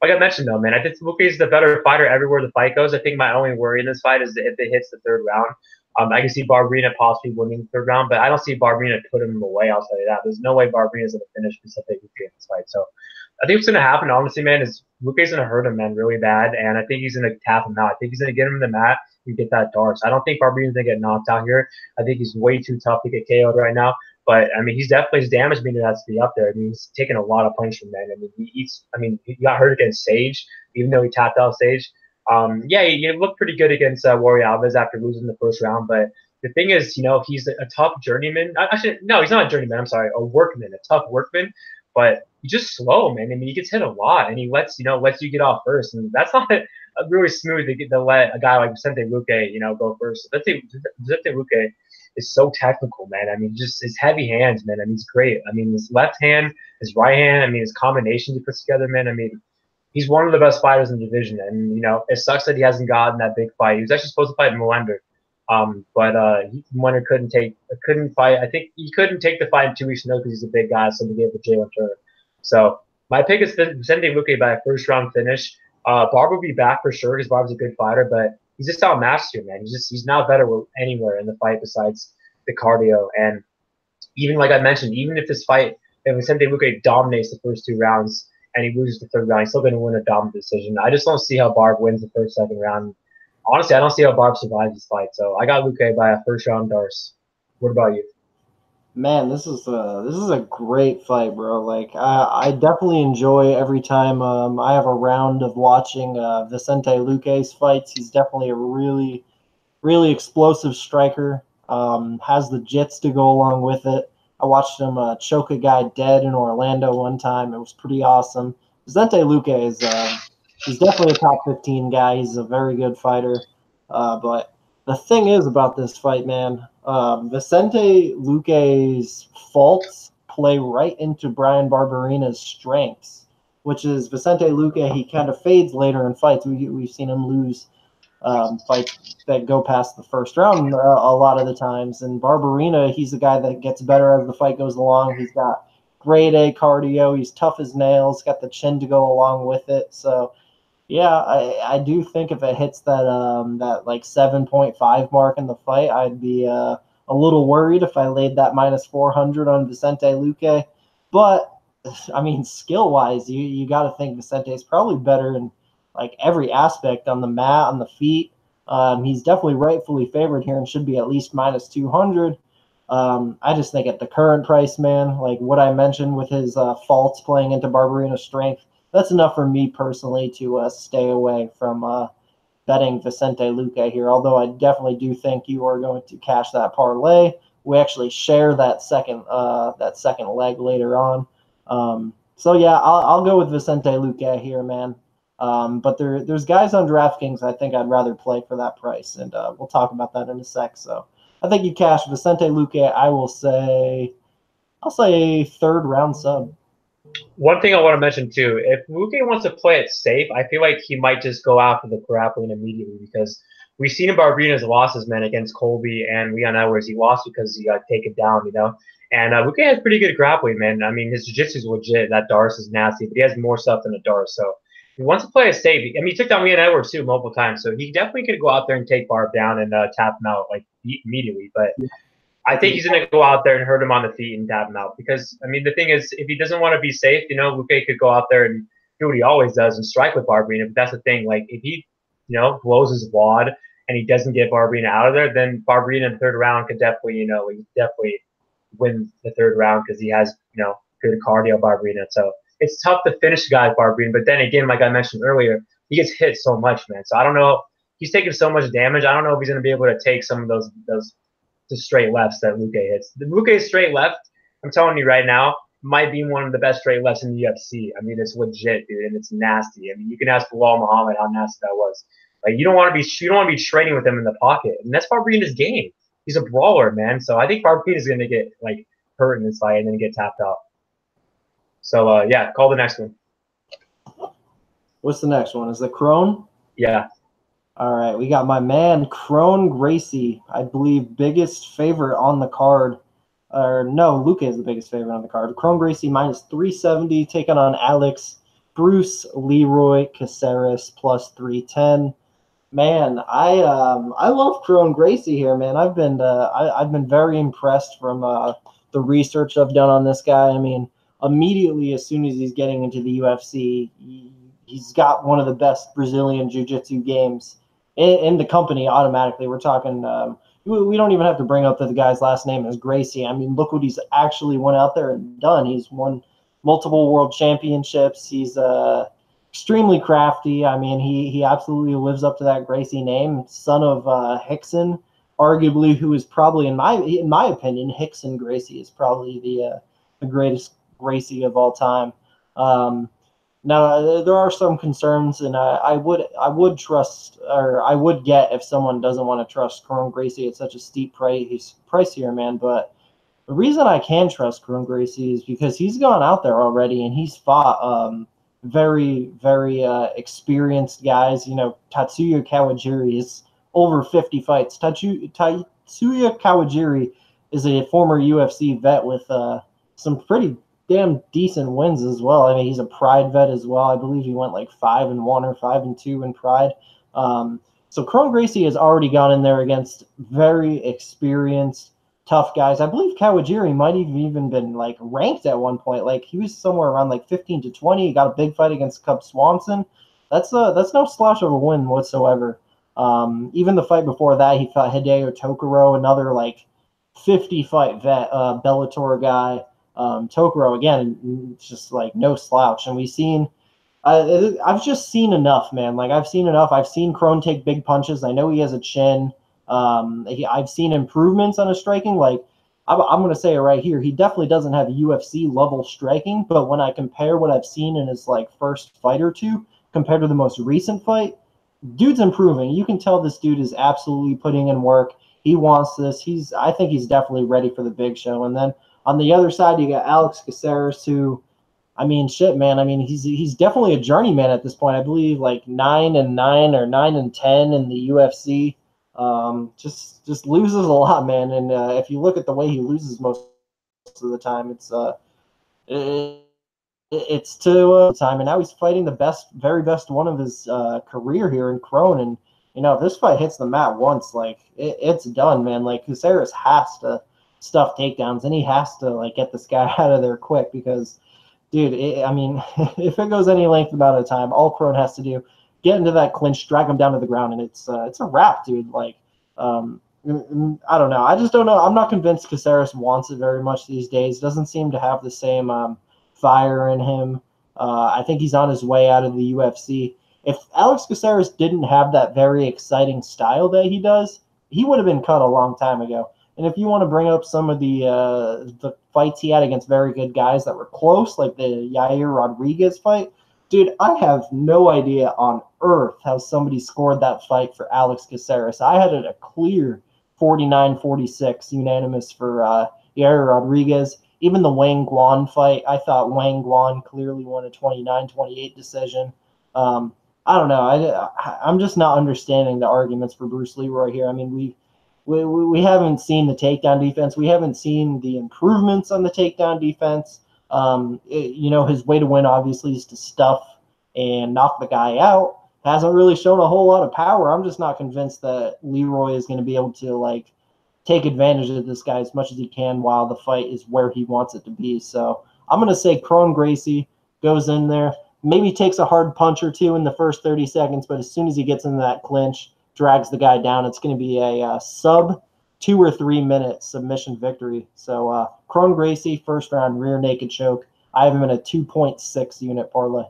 Like I mentioned, though, man, I think Luque is the better fighter everywhere the fight goes. I think my only worry in this fight is if it hits the third round. I can see Barberena possibly winning the third round, but I don't see Barberena putting him away. I'll tell you that. There's no way Barberena is going to finish Vicente Luque in this fight. So I think what's going to happen, honestly, man, is Luque's going to hurt him, man, really bad, and I think he's going to tap him out. I think he's going to get him in the mat and get that Darce. I don't think Barberena's going to get knocked out here. I think he's way too tough to get KO'd right now. But, I mean, he's definitely, his damage meter has to be up there. I mean, he's taking a lot of punishment, man. He got hurt against Sage, even though he tapped out Sage. He looked pretty good against Warrior Alves after losing the first round. But the thing is, he's a tough journeyman. No, he's not a journeyman. I'm sorry, a workman, a tough workman. But he's just slow, man. I mean, he gets hit a lot, and he lets you get off first, and that's not really smooth to let a guy like Vicente Luque, go first. Vicente Luque is so technical, man. I mean, just his heavy hands, man. I mean, he's great. I mean, his left hand, his right hand. I mean, his combinations he puts together, man. I mean, he's one of the best fighters in the division, and it sucks that he hasn't gotten that big fight. He was actually supposed to fight Melender. But Wittmeyer couldn't fight. I think he couldn't take the fight in 2 weeks' notice because he's a big guy, so they gave it to Jalen Turner. So my pick is Vicente Luque by a first-round finish. Barb will be back for sure because Barb's a good fighter, but he's just outmatched here, man. He's not better anywhere in the fight besides the cardio. And even like I mentioned, even if Vicente Luque dominates the first 2 rounds and he loses the third round, he's still going to win a dominant decision. I just don't see how Barb wins the first, second round. Honestly, I don't see how Barb survives this fight. So I got Luque by a first-round Darce. What about you? Man, this is a great fight, bro. Like I definitely enjoy every time I have a round of watching Vicente Luque's fights. He's definitely a really, really explosive striker. Has the jits to go along with it. I watched him choke a guy dead in Orlando one time. It was pretty awesome. Vicente Luque is he's definitely a top 15 guy. He's a very good fighter. But the thing is about this fight, man, Vicente Luque's faults play right into Brian Barberena's strengths, which is Vicente Luque, he kind of fades later in fights. We've seen him lose fights that go past the first round a lot of the times. And Barberena, he's a guy that gets better as the fight goes along. He's got grade A cardio. He's tough as nails, got the chin to go along with it. So, yeah, I do think if it hits that like 7.5 mark in the fight, I'd be a little worried if I laid that minus 400 on Vicente Luque. But I mean, skill wise, you got to think Vicente is probably better in like every aspect on the mat, on the feet. He's definitely rightfully favored here and should be at least minus 200. I just think at the current price, man, like what I mentioned with his faults playing into Barberena's strength, that's enough for me personally to stay away from betting Vicente Luque here, although I definitely do think you are going to cash that parlay. We actually share that second leg later on. So, yeah, I'll go with Vicente Luque here, man. But there's guys on DraftKings I think I'd rather play for that price, and we'll talk about that in a sec. So I think you cash Vicente Luque. I'll say third round sub. One thing I want to mention too, if Luque wants to play it safe, I feel like he might just go after the grappling immediately because we've seen in Barberena's losses, man, against Colby and Leon Edwards. He lost because he got taken down, And Luque has pretty good grappling, man. I mean, his jiu-jitsu is legit. That Darce is nasty, but he has more stuff than a Darce. So he wants to play it safe. I mean, he took down Leon Edwards too multiple times, so he definitely could go out there and take Barb down and tap him out like immediately. But I think he's going to go out there and hurt him on the feet and tap him out because, I mean, the thing is, if he doesn't want to be safe, Luque could go out there and do what he always does and strike with Barberena. But that's the thing. Like, if he, blows his wad and he doesn't get Barberena out of there, then Barberena in the third round could definitely, win the third round because he has, good cardio, Barberena. So it's tough to finish the guy, Barberena. But then again, like I mentioned earlier, he gets hit so much, man. So I don't know. He's taking so much damage. I don't know if he's going to be able to take some of those just straight lefts that Luque hits. The Luque straight left, I'm telling you right now, might be one of the best straight lefts in the UFC. I mean, it's legit, dude, and it's nasty. I mean, you can ask Bilal Muhammad how nasty that was. Like, you don't want to be trading with him in the pocket, and that's Barberena's game. He's a brawler, man. So I think Barberena's going to get like hurt in this fight and then get tapped out. So yeah, call the next one. What's the next one? Is it Crone? Yeah. All right, we got my man Crone Gracie, I believe biggest favorite on the card. Or no, Luque is the biggest favorite on the card. Crone Gracie minus 370, taking on Alex Bruce Leroy Caceres plus 310. Man, I love Crone Gracie here, man. I've been very impressed from the research I've done on this guy. I mean, immediately as soon as he's getting into the UFC, he's got one of the best Brazilian jiu-jitsu games in the company automatically. We're talking we don't even have to bring up that the guy's last name is Gracie. I mean, look what he's actually went out there and done. He's won multiple world championships. He's extremely crafty. I mean, he absolutely lives up to that Gracie name. Son of Rickson, arguably, who is probably, in my opinion, Rickson Gracie is probably the greatest Gracie of all time. Now there are some concerns, and I would trust, or I would get if someone doesn't want to trust Crone Gracie at such a steep price here, man. But the reason I can trust Crone Gracie is because he's gone out there already and he's fought very, very experienced guys. You know, Tatsuya Kawajiri is over 50 fights. Tatsuya Kawajiri is a former UFC vet with some pretty damn decent wins as well. I mean, he's a Pride vet as well. I believe he went like 5-1 or 5-2 in Pride. So Crone Gracie has already gone in there against very experienced, tough guys. I believe Kawajiri might have even been like ranked at one point. Like he was somewhere around like 15-20. He got a big fight against Cub Swanson. That's no slouch of a win whatsoever. Even the fight before that, he fought Hideo Tokoro, another like 50-fight vet, Bellator guy. Tokoro, again, just like no slouch. And we've seen, I've just seen enough, man. Like I've seen enough. I've seen Crone take big punches. I know he has a chin. I've seen improvements on his striking. Like I'm going to say it right here. He definitely doesn't have UFC level striking, but when I compare what I've seen in his like first fight or two compared to the most recent fight, dude's improving. You can tell this dude is absolutely putting in work. He wants this. I think he's definitely ready for the big show. And then on the other side, you got Alex Caceres, who, I mean, shit, man. I mean, he's definitely a journeyman at this point. I believe like 9-9 or 9-10 in the UFC. Just loses a lot, man. And if you look at the way he loses most of the time, it's to time. And now he's fighting the very best one of his career here in Crone. And you know, if this fight hits the mat once, like it's done, man. Like Caceres has to stuff takedowns, and he has to like get this guy out of there quick because, dude, I mean, if it goes any length amount of time, all Crone has to do get into that clinch, drag him down to the ground, and it's a wrap, dude. Like, I don't know. I just don't know. I'm not convinced Caceres wants it very much these days. Doesn't seem to have the same fire in him. I think he's on his way out of the UFC. If Alex Caceres didn't have that very exciting style that he does, he would have been cut a long time ago. And if you want to bring up some of the fights he had against very good guys that were close, like the Yair Rodriguez fight, dude, I have no idea on earth how somebody scored that fight for Alex Caceres. I had it a clear 49-46 unanimous for Yair Rodriguez. Even the Wang Guan fight, I thought Wang Guan clearly won a 29-28 decision. I don't know. I'm just not understanding the arguments for Bruce Leroy here. I mean, we haven't seen the takedown defense. We haven't seen the improvements on the takedown defense. You know, his way to win obviously is to stuff and knock the guy out. Hasn't really shown a whole lot of power. I'm just not convinced that Leroy is going to be able to like take advantage of this guy as much as he can while the fight is where he wants it to be. So I'm going to say Crone Gracie goes in there, maybe takes a hard punch or two in the first 30 seconds, but as soon as he gets into that clinch, drags the guy down. It's going to be a sub 2 or 3 minute submission victory. So Kron Gracie, first round rear naked choke. I have him in a 2.6 unit parlay.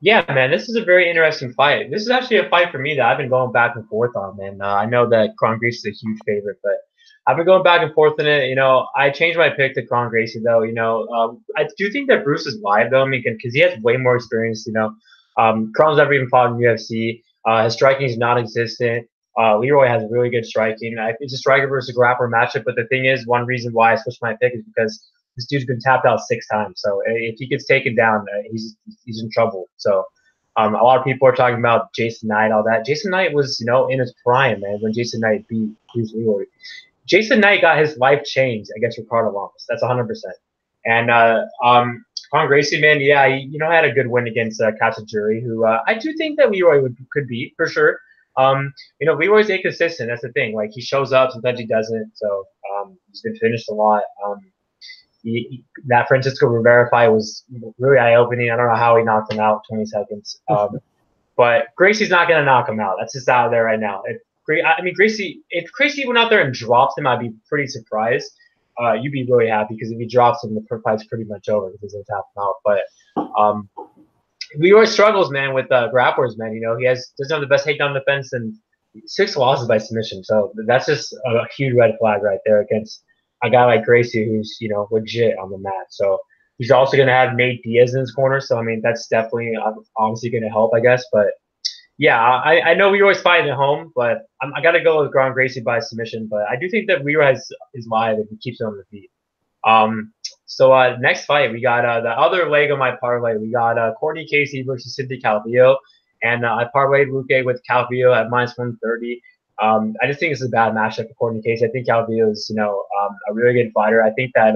Yeah, man, this is a very interesting fight. This is actually a fight for me that I've been going back and forth on, man. I know that Kron Gracie is a huge favorite, but I've been going back and forth in it. I changed my pick to Kron Gracie, though. I do think that Bruce is live, though, I mean, because he has way more experience. Kron's never even fought in UFC. His striking is non-existent. Leroy has really good striking. It's a striker versus grappler matchup, but the thing is, one reason why I switched my pick is because this dude's been tapped out 6 times. So if he gets taken down, he's in trouble. So a lot of people are talking about Jason Knight, all that. Jason Knight was, in his prime, man, when Jason Knight beat Bruce Leroy. Jason Knight got his life changed against Ricardo Lamas. That's 100%. And Kron Gracie, man, yeah, he had a good win against Caceres, who I do think that Leroy could beat for sure. Leroy's inconsistent. That's the thing. Like, he shows up, sometimes he doesn't. So he's been finished a lot. That Francisco Rivera fight was really eye-opening. I don't know how he knocked him out 20 seconds. But Gracie's not going to knock him out. That's just out there right now. If Gracie went out there and dropped him, I'd be pretty surprised. You'd be really happy because if he drops him, the fight's pretty much over because he's going to tap him out. But Leroy struggles, man, with grapplers, man. He doesn't have the best takedown defense and 6 losses by submission. So that's just a huge red flag right there against a guy like Gracie, who's legit on the mat. So he's also going to have Nate Diaz in his corner. So I mean, that's definitely obviously going to help, I guess. But yeah, I know we always fight at home, but I got to go with Kron Gracie by submission. But I do think that Leroy is live and he keeps it on the feet. So next fight, we got the other leg of my parlay. We got Courtney Casey versus Cynthia Calvillo. And I parlayed Luque with Calvillo at -130. I just think it's a bad matchup for Courtney Casey. I think Calvillo is, a really good fighter. I think that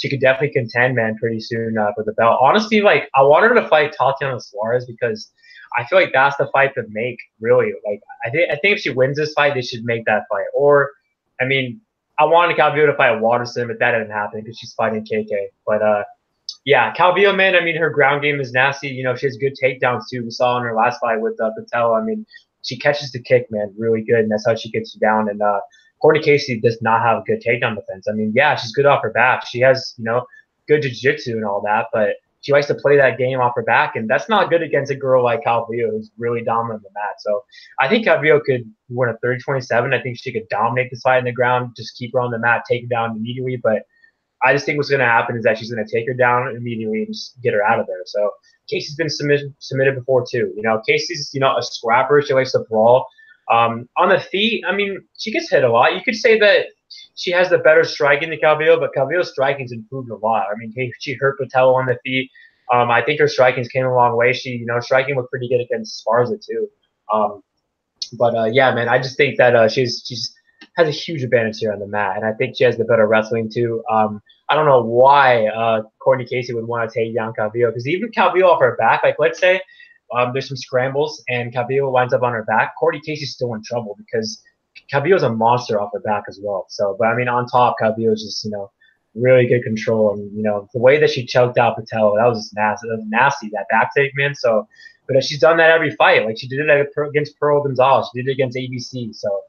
she could definitely contend, man, pretty soon for the belt. Honestly, like, I wanted her to fight Tatiana Suarez because I feel like that's the fight to make, really. Like, I think if she wins this fight, they should make that fight. Or, I mean, I wanted Calvillo to fight Waterson, but that didn't happen because she's fighting KK. But yeah, Calvillo, man, I mean, her ground game is nasty. She has good takedowns, too. We saw in her last fight with Patel. I mean, she catches the kick, man, really good, and that's how she gets you down. And Courtney Casey does not have good takedown defense. I mean, yeah, she's good off her back. She has, good jiu-jitsu and all that, but she likes to play that game off her back, and that's not good against a girl like Calvillo, who's really dominant on the mat. So I think Calvillo could win a 30-27. I think she could dominate this fight in the ground, just keep her on the mat, take her down immediately. But I just think what's going to happen is that she's going to take her down immediately and just get her out of there. So Casey's been submitted before too. Casey's a scrapper. She likes to brawl. On the feet, I mean, she gets hit a lot. You could say that she has the better striking than Calvillo, but Calvillo's striking's improved a lot. I mean, she hurt Patel on the feet. I think her striking's came a long way. She, striking was pretty good against Sparza too. Yeah, man, I just think that she's has a huge advantage here on the mat, and I think she has the better wrestling too. I don't know why Courtney Casey would want to take down Calvillo, because even Calvillo off her back, like, let's say there's some scrambles and Calvillo winds up on her back, Courtney Casey's still in trouble because Calvillo's a monster off her back as well. So, but I mean, on top, Calvillo's just really good control, and the way that she choked out Patel, that was just nasty. That was nasty, that back take, man. So, but she's done that every fight. Like, she did it against Pearl Gonzalez, she did it against ABC. So,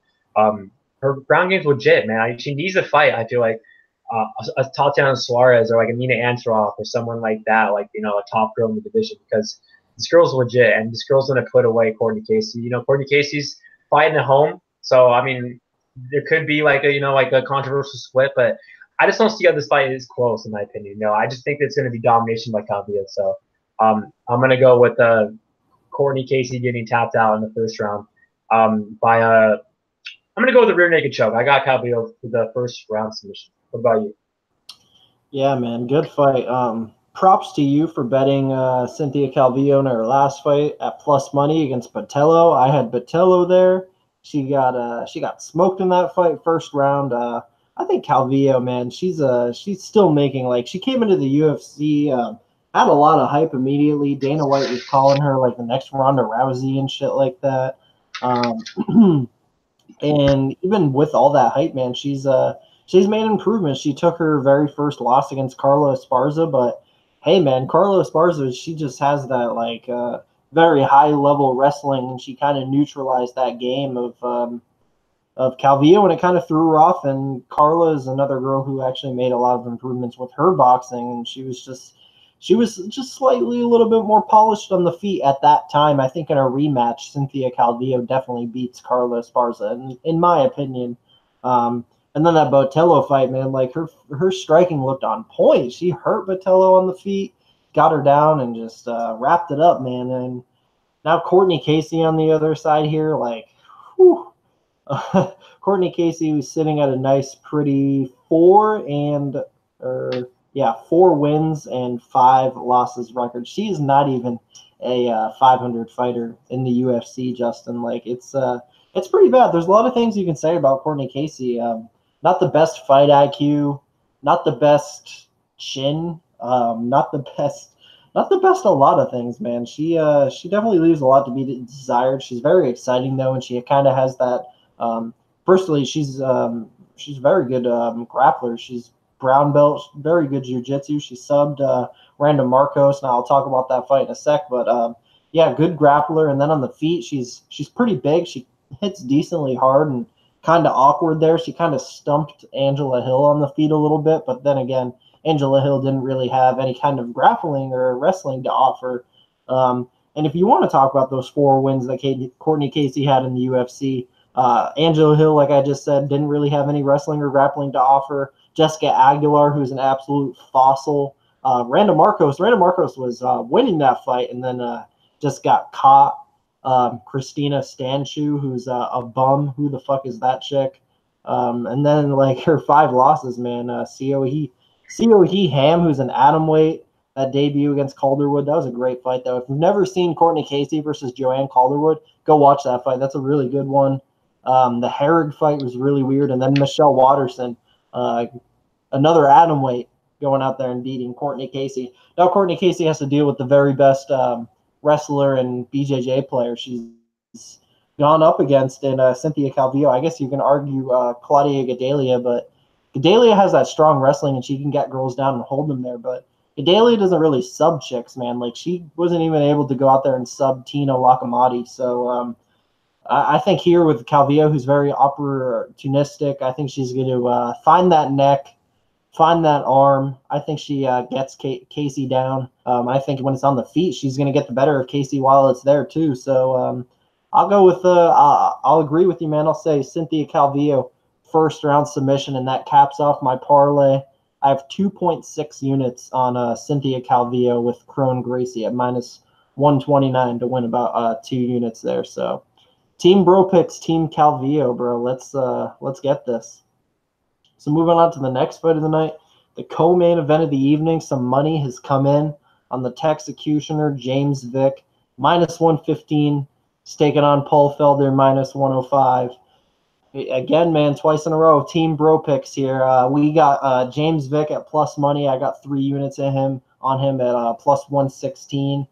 her ground game's legit, man. She needs a fight. I feel like a Tatiana Suarez or like a Nina Ansaroff or someone like that, like a top girl in the division, because this girl's legit and this girl's gonna put away Courtney Casey. Courtney Casey's fighting at home, so I mean there could be like a controversial split, but I just don't see how this fight is close in my opinion. I just think it's gonna be domination by Calvillo. So I'm gonna go with Courtney Casey getting tapped out in the first round by I'm going to go with the rear naked choke. I got Calvillo for the first round submission. What about you? Yeah, man, good fight. Props to you for betting Cynthia Calvillo in her last fight at plus money against Botello. I had Botello there. She got smoked in that fight first round. I think Calvillo, man, she's still making, like, she came into the UFC, had a lot of hype immediately. Dana White was calling her like the next Ronda Rousey and shit like that. And even with all that hype, man, she's made improvements. She took her very first loss against Carla Esparza, but hey, man, Carla Esparza, she just has that like very high level wrestling, and she kind of neutralized that game of Calvillo, and it kind of threw her off. And Carla is another girl who actually made a lot of improvements with her boxing, and she was just slightly a little bit more polished on the feet at that time. I think in a rematch, Cynthia Calvillo definitely beats Carla Esparza, in my opinion. And then that Botello fight, man, like her striking looked on point. She hurt Botello on the feet, got her down, and just wrapped it up, man. And now Courtney Casey on the other side here, like, whew. Courtney Casey was sitting at a nice, pretty 4 wins and 5 losses record. She is not even a 500 fighter in the UFC, Justin. Like, it's pretty bad. There's a lot of things you can say about Courtney Casey. Not the best fight IQ, not the best chin, not the best a lot of things, man. She definitely leaves a lot to be desired. She's very exciting though, and she kind of has that. Firstly, she's a very good grappler. She's brown belt, very good jiu-jitsu. She subbed Randa Marcos. Now I'll talk about that fight in a sec, but yeah, good grappler. And then on the feet, she's pretty big. She hits decently hard and kind of awkward there. She kind of stumped Angela Hill on the feet a little bit, but then again, Angela Hill didn't really have any kind of grappling or wrestling to offer. And if you want to talk about those 4 wins that Courtney Casey had in the UFC, Angela Hill, like I just said, didn't really have any wrestling or grappling to offer. Jessica Aguilar, who's an absolute fossil. Randa Marcos was winning that fight and then just got caught. Christina Stanchu, who's a bum. Who the fuck is that chick? And then like her 5 losses, man. Cohe Ham, who's an atomweight. That debut against Calderwood, that was a great fight though. If you've never seen Courtney Casey versus Joanne Calderwood, go watch that fight. That's a really good one. The Herrig fight was really weird, and then Michelle Watterson, another atomweight, going out there and beating Courtney Casey. Now Courtney Casey has to deal with the very best wrestler and BJJ player she's gone up against in Cynthia Calvillo. I guess you can argue Claudia Gadelia, but Gadelia has that strong wrestling and she can get girls down and hold them there. But Gadelia doesn't really sub chicks, man. Like, she wasn't even able to go out there and sub Tina Lacamati. So I think here with Calvillo, who's very opportunistic, I think she's going to find that neck, find that arm. I think she gets Casey down. I think when it's on the feet, she's going to get the better of Casey while it's there too. So I'll go with I'll agree with you, man. I'll say Cynthia Calvillo, first round submission, and that caps off my parlay. I have 2.6 units on Cynthia Calvillo with Crone Gracie at minus 129 to win about 2 units there. So Team Bro picks Team Calvillo, bro. Let's get this. So moving on to the next fight of the night, the co-main event of the evening. Some money has come in on the Texecutioner, James Vick, minus 115. He's taking on Paul Felder, minus 105. Again, man, twice in a row, Team Bro picks here. We got James Vick at plus money. I got 3 units on him at plus 116.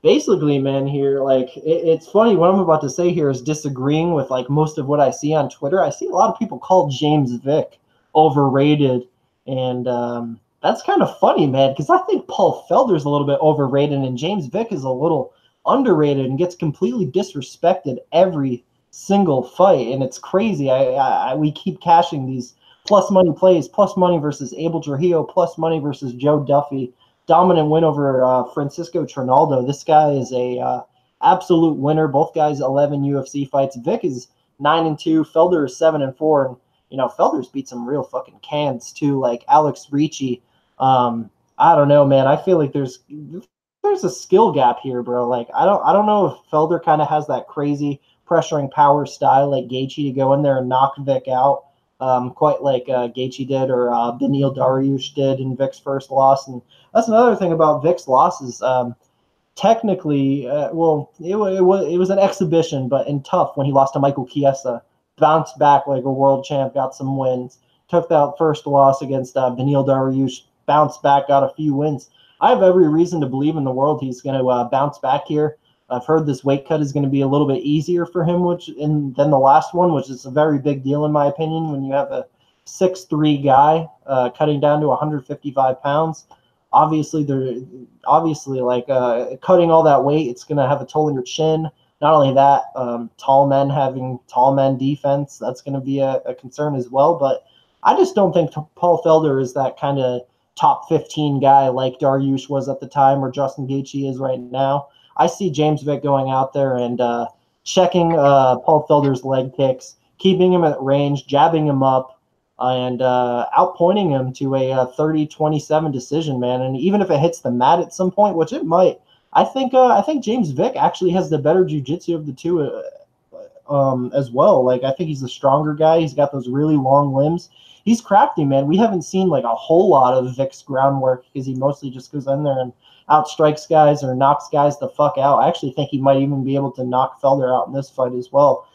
Basically, man, here, like, it's funny. What I'm about to say here is disagreeing with, like, most of what I see on Twitter. I see a lot of people call James Vick overrated, and that's kind of funny, man, because I think Paul Felder's a little bit overrated, and James Vick is a little underrated and gets completely disrespected every single fight, and it's crazy. We keep cashing these plus money plays, plus money versus Abel Trujillo, plus money versus Joe Duffy, dominant win over Francisco Trinaldo. This guy is a absolute winner. Both guys 11 UFC fights. Vick is 9-2. Felder is 7-4, and you know Felder's beat some real fucking cans too, like Alex Ricci. I don't know, man. I feel like there's a skill gap here, bro. Like I don't know if Felder kind of has that crazy pressuring power style like Gaethje to go in there and knock Vick out, quite like Gaethje did or Beneil Dariush did in Vick's first loss. And that's another thing about Vick's losses. Technically, it was an exhibition, but in tough when he lost to Michael Chiesa, bounced back like a world champ, got some wins, took that first loss against Beneil Dariush, bounced back, got a few wins. I have every reason to believe in the world he's going to bounce back here. I've heard this weight cut is going to be a little bit easier for him, than the last one, which is a very big deal in my opinion. When you have a 6'3" guy cutting down to 155 pounds, obviously cutting all that weight, it's going to have a toll on your chin. Not only that, tall men having tall men defense, that's going to be a concern as well. But I just don't think Paul Felder is that kind of top 15 guy like Dariush was at the time or Justin Gaethje is right now. I see James Vick going out there and checking Paul Felder's leg kicks, keeping him at range, jabbing him up, and outpointing him to a 30-27 decision, man. And even if it hits the mat at some point, which it might, I think James Vick actually has the better jiu-jitsu of the two as well. Like, I think he's the stronger guy. He's got those really long limbs. He's crafty, man. We haven't seen like a whole lot of Vick's groundwork because he mostly just goes in there and outstrikes guys or knocks guys the fuck out. I actually think he might even be able to knock Felder out in this fight as well.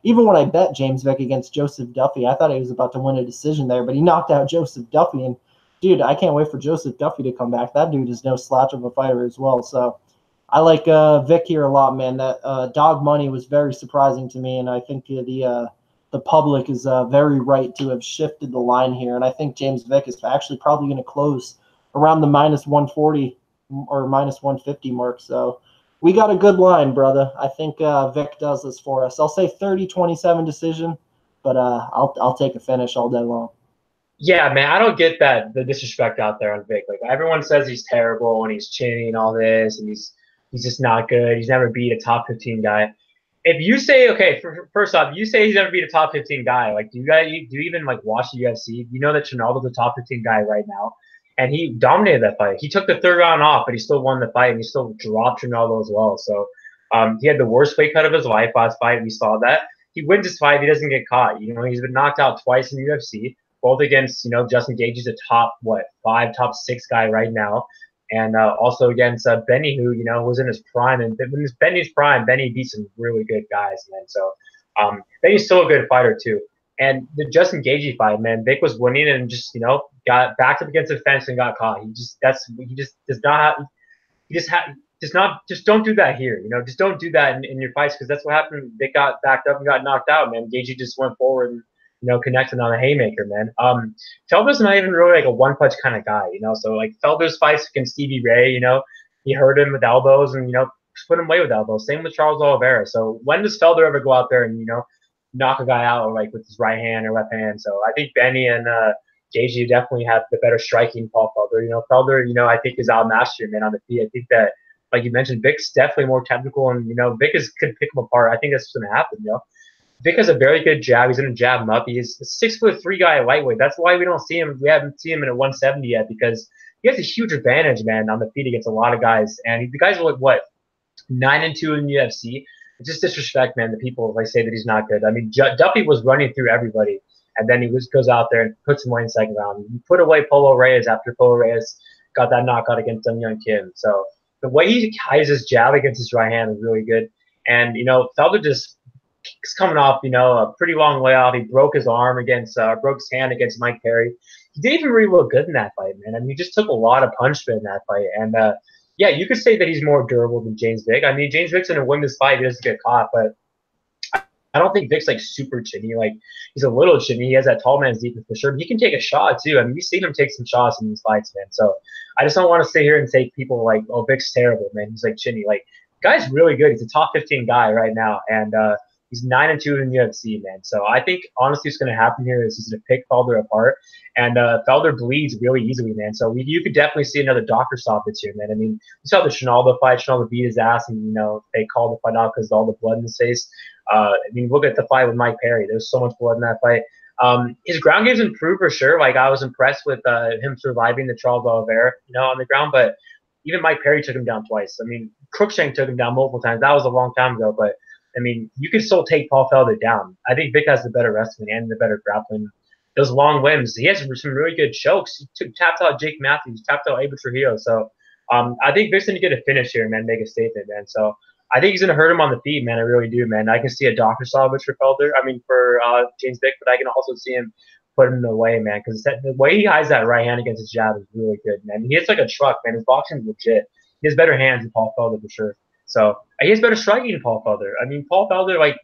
Even when I bet James Vick against Joseph Duffy, I thought he was about to win a decision there, but he knocked out Joseph Duffy. And, dude, I can't wait for Joseph Duffy to come back. That dude is no slouch of a fighter as well. So I like Vick here a lot, man. That dog money was very surprising to me, and I think the public is very right to have shifted the line here. And I think James Vick is actually probably going to close around the minus 140 or minus 150 mark. So we got a good line, brother. I think Vick does this for us. I'll say 30-27 decision, but I'll take a finish all day long. Yeah, man, I don't get the disrespect out there on Vick. Like, everyone says he's terrible and he's chinny and all this, and he's just not good. He's never beat a top 15 guy. If you say, okay, first off, you say he's never beat a top 15 guy. Like, do you even like watch the UFC? You know that Ronaldo's a top 15 guy right now, and he dominated that fight. He took the third round off, but he still won the fight, and he still dropped Ronaldo as well. So he had the worst weight cut of his life last fight. We saw that. He wins his fight. He doesn't get caught. You know, he's been knocked out twice in the UFC, both against, you know, Justin Gaethje's a top 5, top 6 guy right now. And also against Benny, who, you know, was in his prime. And in Benny's prime, Benny beat some really good guys, man. So Benny's still a good fighter, too. And the Justin Gaethje fight, man, Vick was winning and just, you know, got backed up against the fence and got caught. He just don't do that here. You know, just don't do that in your fights, because that's what happened. Vick got backed up and got knocked out, man. Gaethje just went forward and, you know, connecting on a haymaker, man. Felder's not even really like a one-punch kind of guy, you know. So, like, Felder's fights against Stevie Ray, you know, he hurt him with elbows and, you know, put him away with elbows. Same with Charles Oliveira. So when does Felder ever go out there and, you know, knock a guy out like with his right hand or left hand? So I think Benny and Gaethje definitely have the better striking Paul Felder. You know, Felder, you know, I think is outmatched here, man, on the feet. I think that, like you mentioned, Vick's definitely more technical, and, you know, Vick could pick him apart. I think that's what's going to happen, you know. Vick has a very good jab. He's going to jab him up. He's a 6'3" guy at lightweight. That's why we don't see him. We haven't seen him in a 170 yet, because he has a huge advantage, man, on the feet against a lot of guys. And the guys are like, 9-2 in UFC. It's just disrespect, man. The people, like, say that he's not good. I mean, Duffy was running through everybody, and then he goes out there and puts him away in the second round. He put away Polo Reyes after Polo Reyes got that knockout against Dong Young Kim. So the way he hides his jab against his right hand is really good. And, you know, Felder just he's coming off, you know, a pretty long layoff. He broke his arm broke his hand against Mike Perry. He didn't even really look good in that fight, man. I mean, he just took a lot of punishment in that fight. And, yeah, you could say that he's more durable than James Vick. I mean, James Vick's going to win this fight. He doesn't get caught, but I don't think Vick's, like, super chinny. Like, he's a little chinny. He has that tall man's defense for sure. But he can take a shot, too. I mean, we've seen him take some shots in these fights, man. So I just don't want to sit here and say people like, oh, Vick's terrible, man. He's, like, chinny. Like, guy's really good. He's a top 15 guy right now. And, he's 9-2 in UFC, man. So I think, honestly, what's going to happen here is he's going to pick Felder apart. And Felder bleeds really easily, man. So you could definitely see another doctor stoppage here, man. I mean, you saw the Ronaldo fight. Ronaldo beat his ass, and, you know, they called the fight out because of all the blood in his face. I mean, look at the fight with Mike Perry. There's so much blood in that fight. His ground game's improved for sure. Like, I was impressed with him surviving the Charles Oliveira, you know, on the ground. But even Mike Perry took him down twice. I mean, Cruikshank took him down multiple times. That was a long time ago, but I mean, you can still take Paul Felder down. I think Vick has the better wrestling and the better grappling. Those long limbs. He has some really good chokes. He tapped out Jake Matthews, tapped out Abel Trujillo. So I think Vick's going to get a finish here, man, make a statement, man. So I think he's going to hurt him on the feet, man. I really do, man. I can see a doctor salvage for Felder. I mean, for James Vick, but I can also see him put him away, man, because the way he hides that right hand against his jab is really good, man. He hits like a truck, man. His boxing is legit. He has better hands than Paul Felder for sure. So he has better striking than Paul Felder. I mean, Paul Felder, like,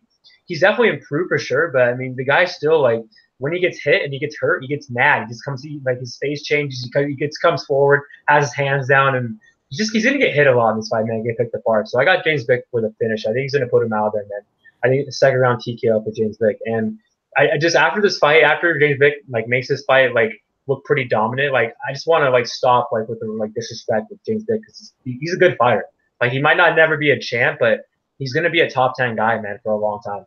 he's definitely improved for sure, but I mean, the guy still, like, when he gets hit and he gets hurt, he gets mad. He just comes, like, his face changes. He comes forward, has his hands down, and he's gonna get hit a lot in this fight, man. Get picked apart. So I got James Vick for the finish. I think he's gonna put him out there, man. I think the second round TKO for James Vick. And I just after this fight, after James Vick like makes this fight like look pretty dominant, like I just want to like stop like with the like disrespect with James Vick because he's a good fighter. Like he might not never be a champ, but he's gonna be a top 10 guy, man, for a long time.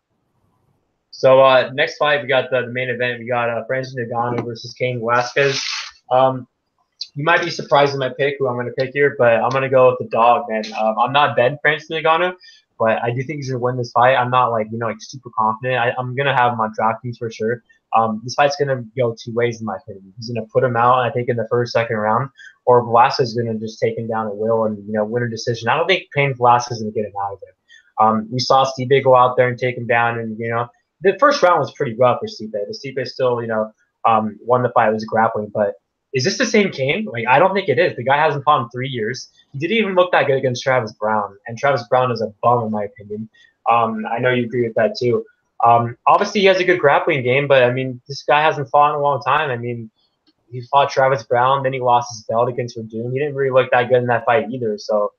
So next fight, we got the main event. We got Francis Ngannou versus Cain Velasquez. You might be surprised in my pick, who I'm going to pick here, but I'm going to go with the dog, man. I'm not betting Francis Ngannou, but I do think he's going to win this fight. I'm not like like super confident. I'm going to have him on DraftKings for sure. This fight's going to go two ways in my opinion. He's going to put him out, I think, in the first, second round, or Velasquez is going to just take him down at will and win a decision. I don't think Cain Velasquez is going to get him out of there. We saw Stipe go out there and take him down, and the first round was pretty rough for Stipe. The Stipe still won the fight. It was grappling, but is this the same Cain? Like, I don't think it is. The guy hasn't fought in 3 years. He didn't even look that good against Travis Brown, and Travis Brown is a bum in my opinion. I know you agree with that too. Obviously, he has a good grappling game, but I mean, this guy hasn't fought in a long time. I mean, he fought Travis Brown, then he lost his belt against Verdun. He didn't really look that good in that fight either. So,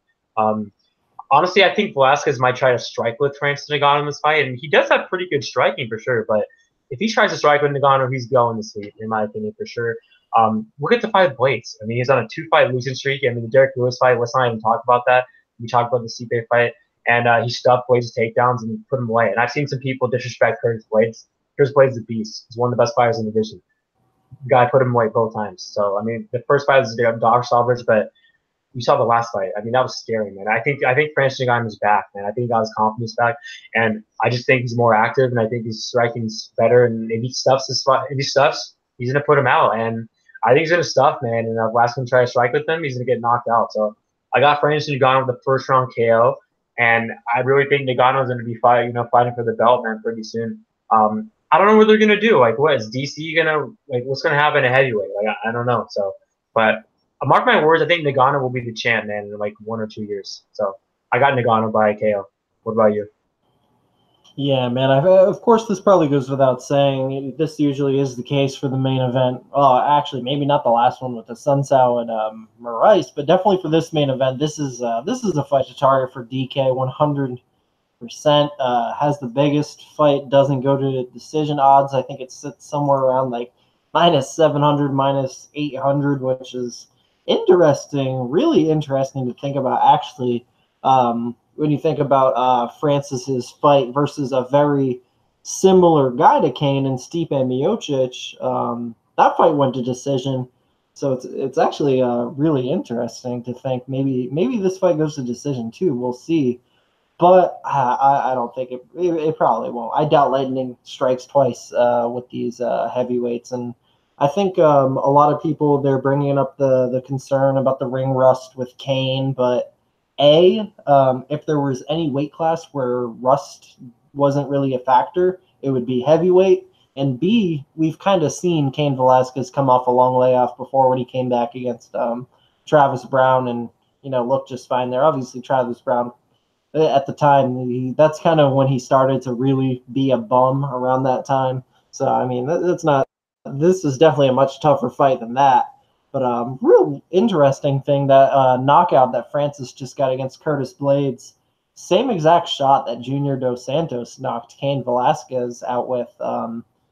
honestly, I think Velasquez might try to strike with Francis Ngannou in this fight, and he does have pretty good striking for sure. But if he tries to strike with Ngannou, he's going to sleep, in my opinion, for sure. Look at the 5 Blades. I mean, he's on a 2-fight losing streak. I mean, the Derek Lewis fight, let's not even talk about that. We talked about the Stipe fight, and he stuffed Blades' takedowns and put him away. And I've seen some people disrespect Curtis Blades. Curtis Blades is a beast. He's one of the best fighters in the division. The guy put him away both times. So, I mean, the first fight was dog stoppers, but you saw the last fight. I mean, that was scary, man. I think Francis Ngannou is back, man. I think he got his confidence back, and I just think he's more active, and I think his striking's better. And if he stuffs this fight, he's gonna put him out. And I think he's gonna stuff, man. And if Velasquez try to strike with him, he's gonna get knocked out. So I got Francis Ngannou with the first round KO, and I really think Ngannou is gonna be fighting for the belt, man, pretty soon. I don't know what they're gonna do. Like, what is DC gonna what's gonna happen at heavyweight? Like, I don't know. So, but mark my words, I think Ngannou will be the champ, man, in like 1 or 2 years. So I got Ngannou by KO. What about you? Yeah, man. Of course, this probably goes without saying. This usually is the case for the main event. Actually, maybe not the last one with the Sun Tzu and Marais, but definitely for this main event, this is a fight to target for DK 100%. Has the biggest fight, doesn't go to decision odds. I think it sits somewhere around like -700, -800, which is interesting, really interesting to think about, actually, when you think about Francis's fight versus a very similar guy to Cain and Stipe Miocic. That fight went to decision, so it's actually really interesting to think maybe this fight goes to decision too. We'll see, but I don't think it probably won't. I doubt lightning strikes twice with these heavyweights, and I think a lot of people, they're bringing up the concern about the ring rust with Cain, but if there was any weight class where rust wasn't really a factor, it would be heavyweight. And B, we've kind of seen Cain Velasquez come off a long layoff before when he came back against Travis Brown and looked just fine there. Obviously, Travis Brown at the time, that's kind of when he started to really be a bum around that time. So I mean, this is definitely a much tougher fight than that. But real interesting thing, that knockout that Francis just got against Curtis Blades, same exact shot that Junior Dos Santos knocked Cain Velasquez out with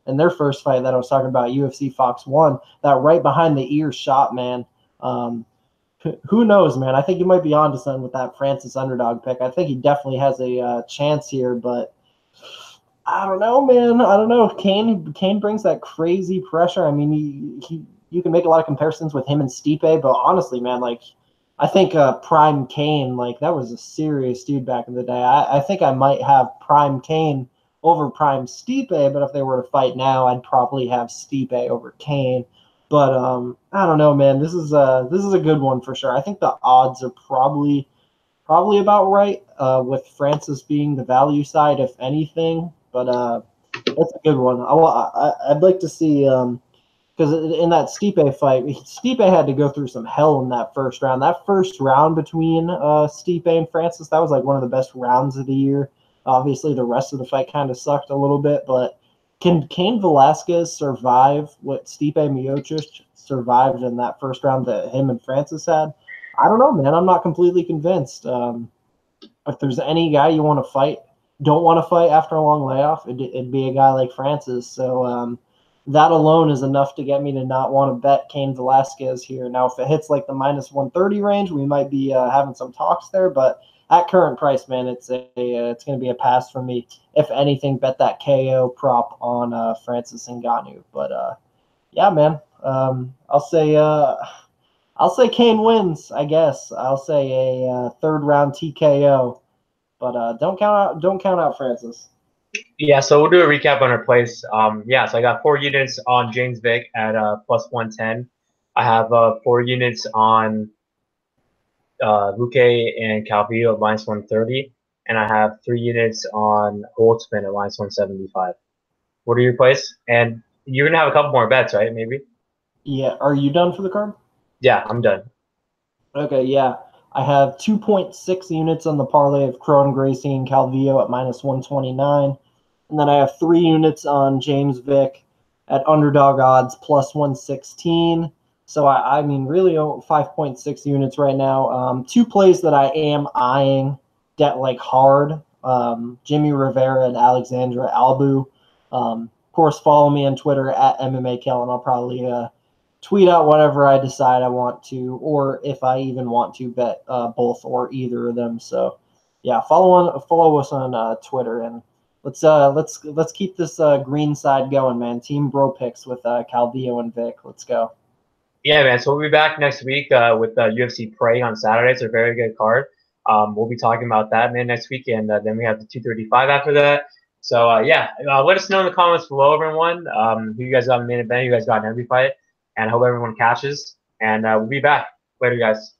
in their first fight that I was talking about, UFC Fox 1, that right behind the ear shot, man. Who knows, man? I think you might be onto something with that Francis underdog pick. I think he definitely has a chance here, but I don't know, man. I don't know. Cain brings that crazy pressure. I mean, you can make a lot of comparisons with him and Stipe, but honestly, man, like, I think prime Cain, like, that was a serious dude back in the day. I think I might have prime Cain over prime Stipe, but if they were to fight now, I'd probably have Stipe over Cain. But I don't know, man. This is a good one for sure. I think the odds are probably about right, with Francis being the value side, if anything. But that's a good one. I'd like to see, because in that Stipe fight, Stipe had to go through some hell in that first round. That first round between Stipe and Francis, that was like one of the best rounds of the year. Obviously, the rest of the fight kind of sucked a little bit, but can Cain Velasquez survive what Stipe Miocic survived in that first round that him and Francis had? I don't know, man. I'm not completely convinced. If there's any guy you want to fight, don't want to fight after a long layoff, it'd be a guy like Francis. So that alone is enough to get me to not want to bet Cain Velasquez here. Now, if it hits like the minus 130 range, we might be having some talks there. But at current price, man, it's going to be a pass for me. If anything, bet that KO prop on Francis Ngannou. But yeah, man, I'll say Cain wins. I guess I'll say a third round TKO. But don't count out Francis. Yeah, so we'll do a recap on our place. Yeah, so I got 4 units on James Vick at plus 110. I have 4 units on Luque and Calvillo at minus 130, and I have 3 units on Holtzman at minus 175. What are your plays? And you're gonna have a couple more bets, right? Maybe. Yeah, are you done for the card? Yeah, I'm done. Okay, yeah. I have 2.6 units on the parlay of Gracie and Calvillo at minus 129. And then I have 3 units on James Vick at underdog odds plus 116. So I mean, really 5.6 units right now. 2 plays that I am eyeing like hard. Jimmy Rivera and Alexandra Albu. Of course, follow me on Twitter at MMA Kelton. I'll probably tweet out whatever I decide I want to, or if I even want to bet both or either of them. So yeah, follow us on Twitter, and let's keep this green side going, man. Team Bro Picks with Calvillo and Vick. Let's go. Yeah, man. So we'll be back next week with UFC Prey on Saturday. It's a very good card. We'll be talking about that, man, next week, and then we have the 235 after that. So yeah, let us know in the comments below, everyone. Who you guys got in the main event? Who you guys got in every fight? And I hope everyone catches. And we'll be back. Later, guys.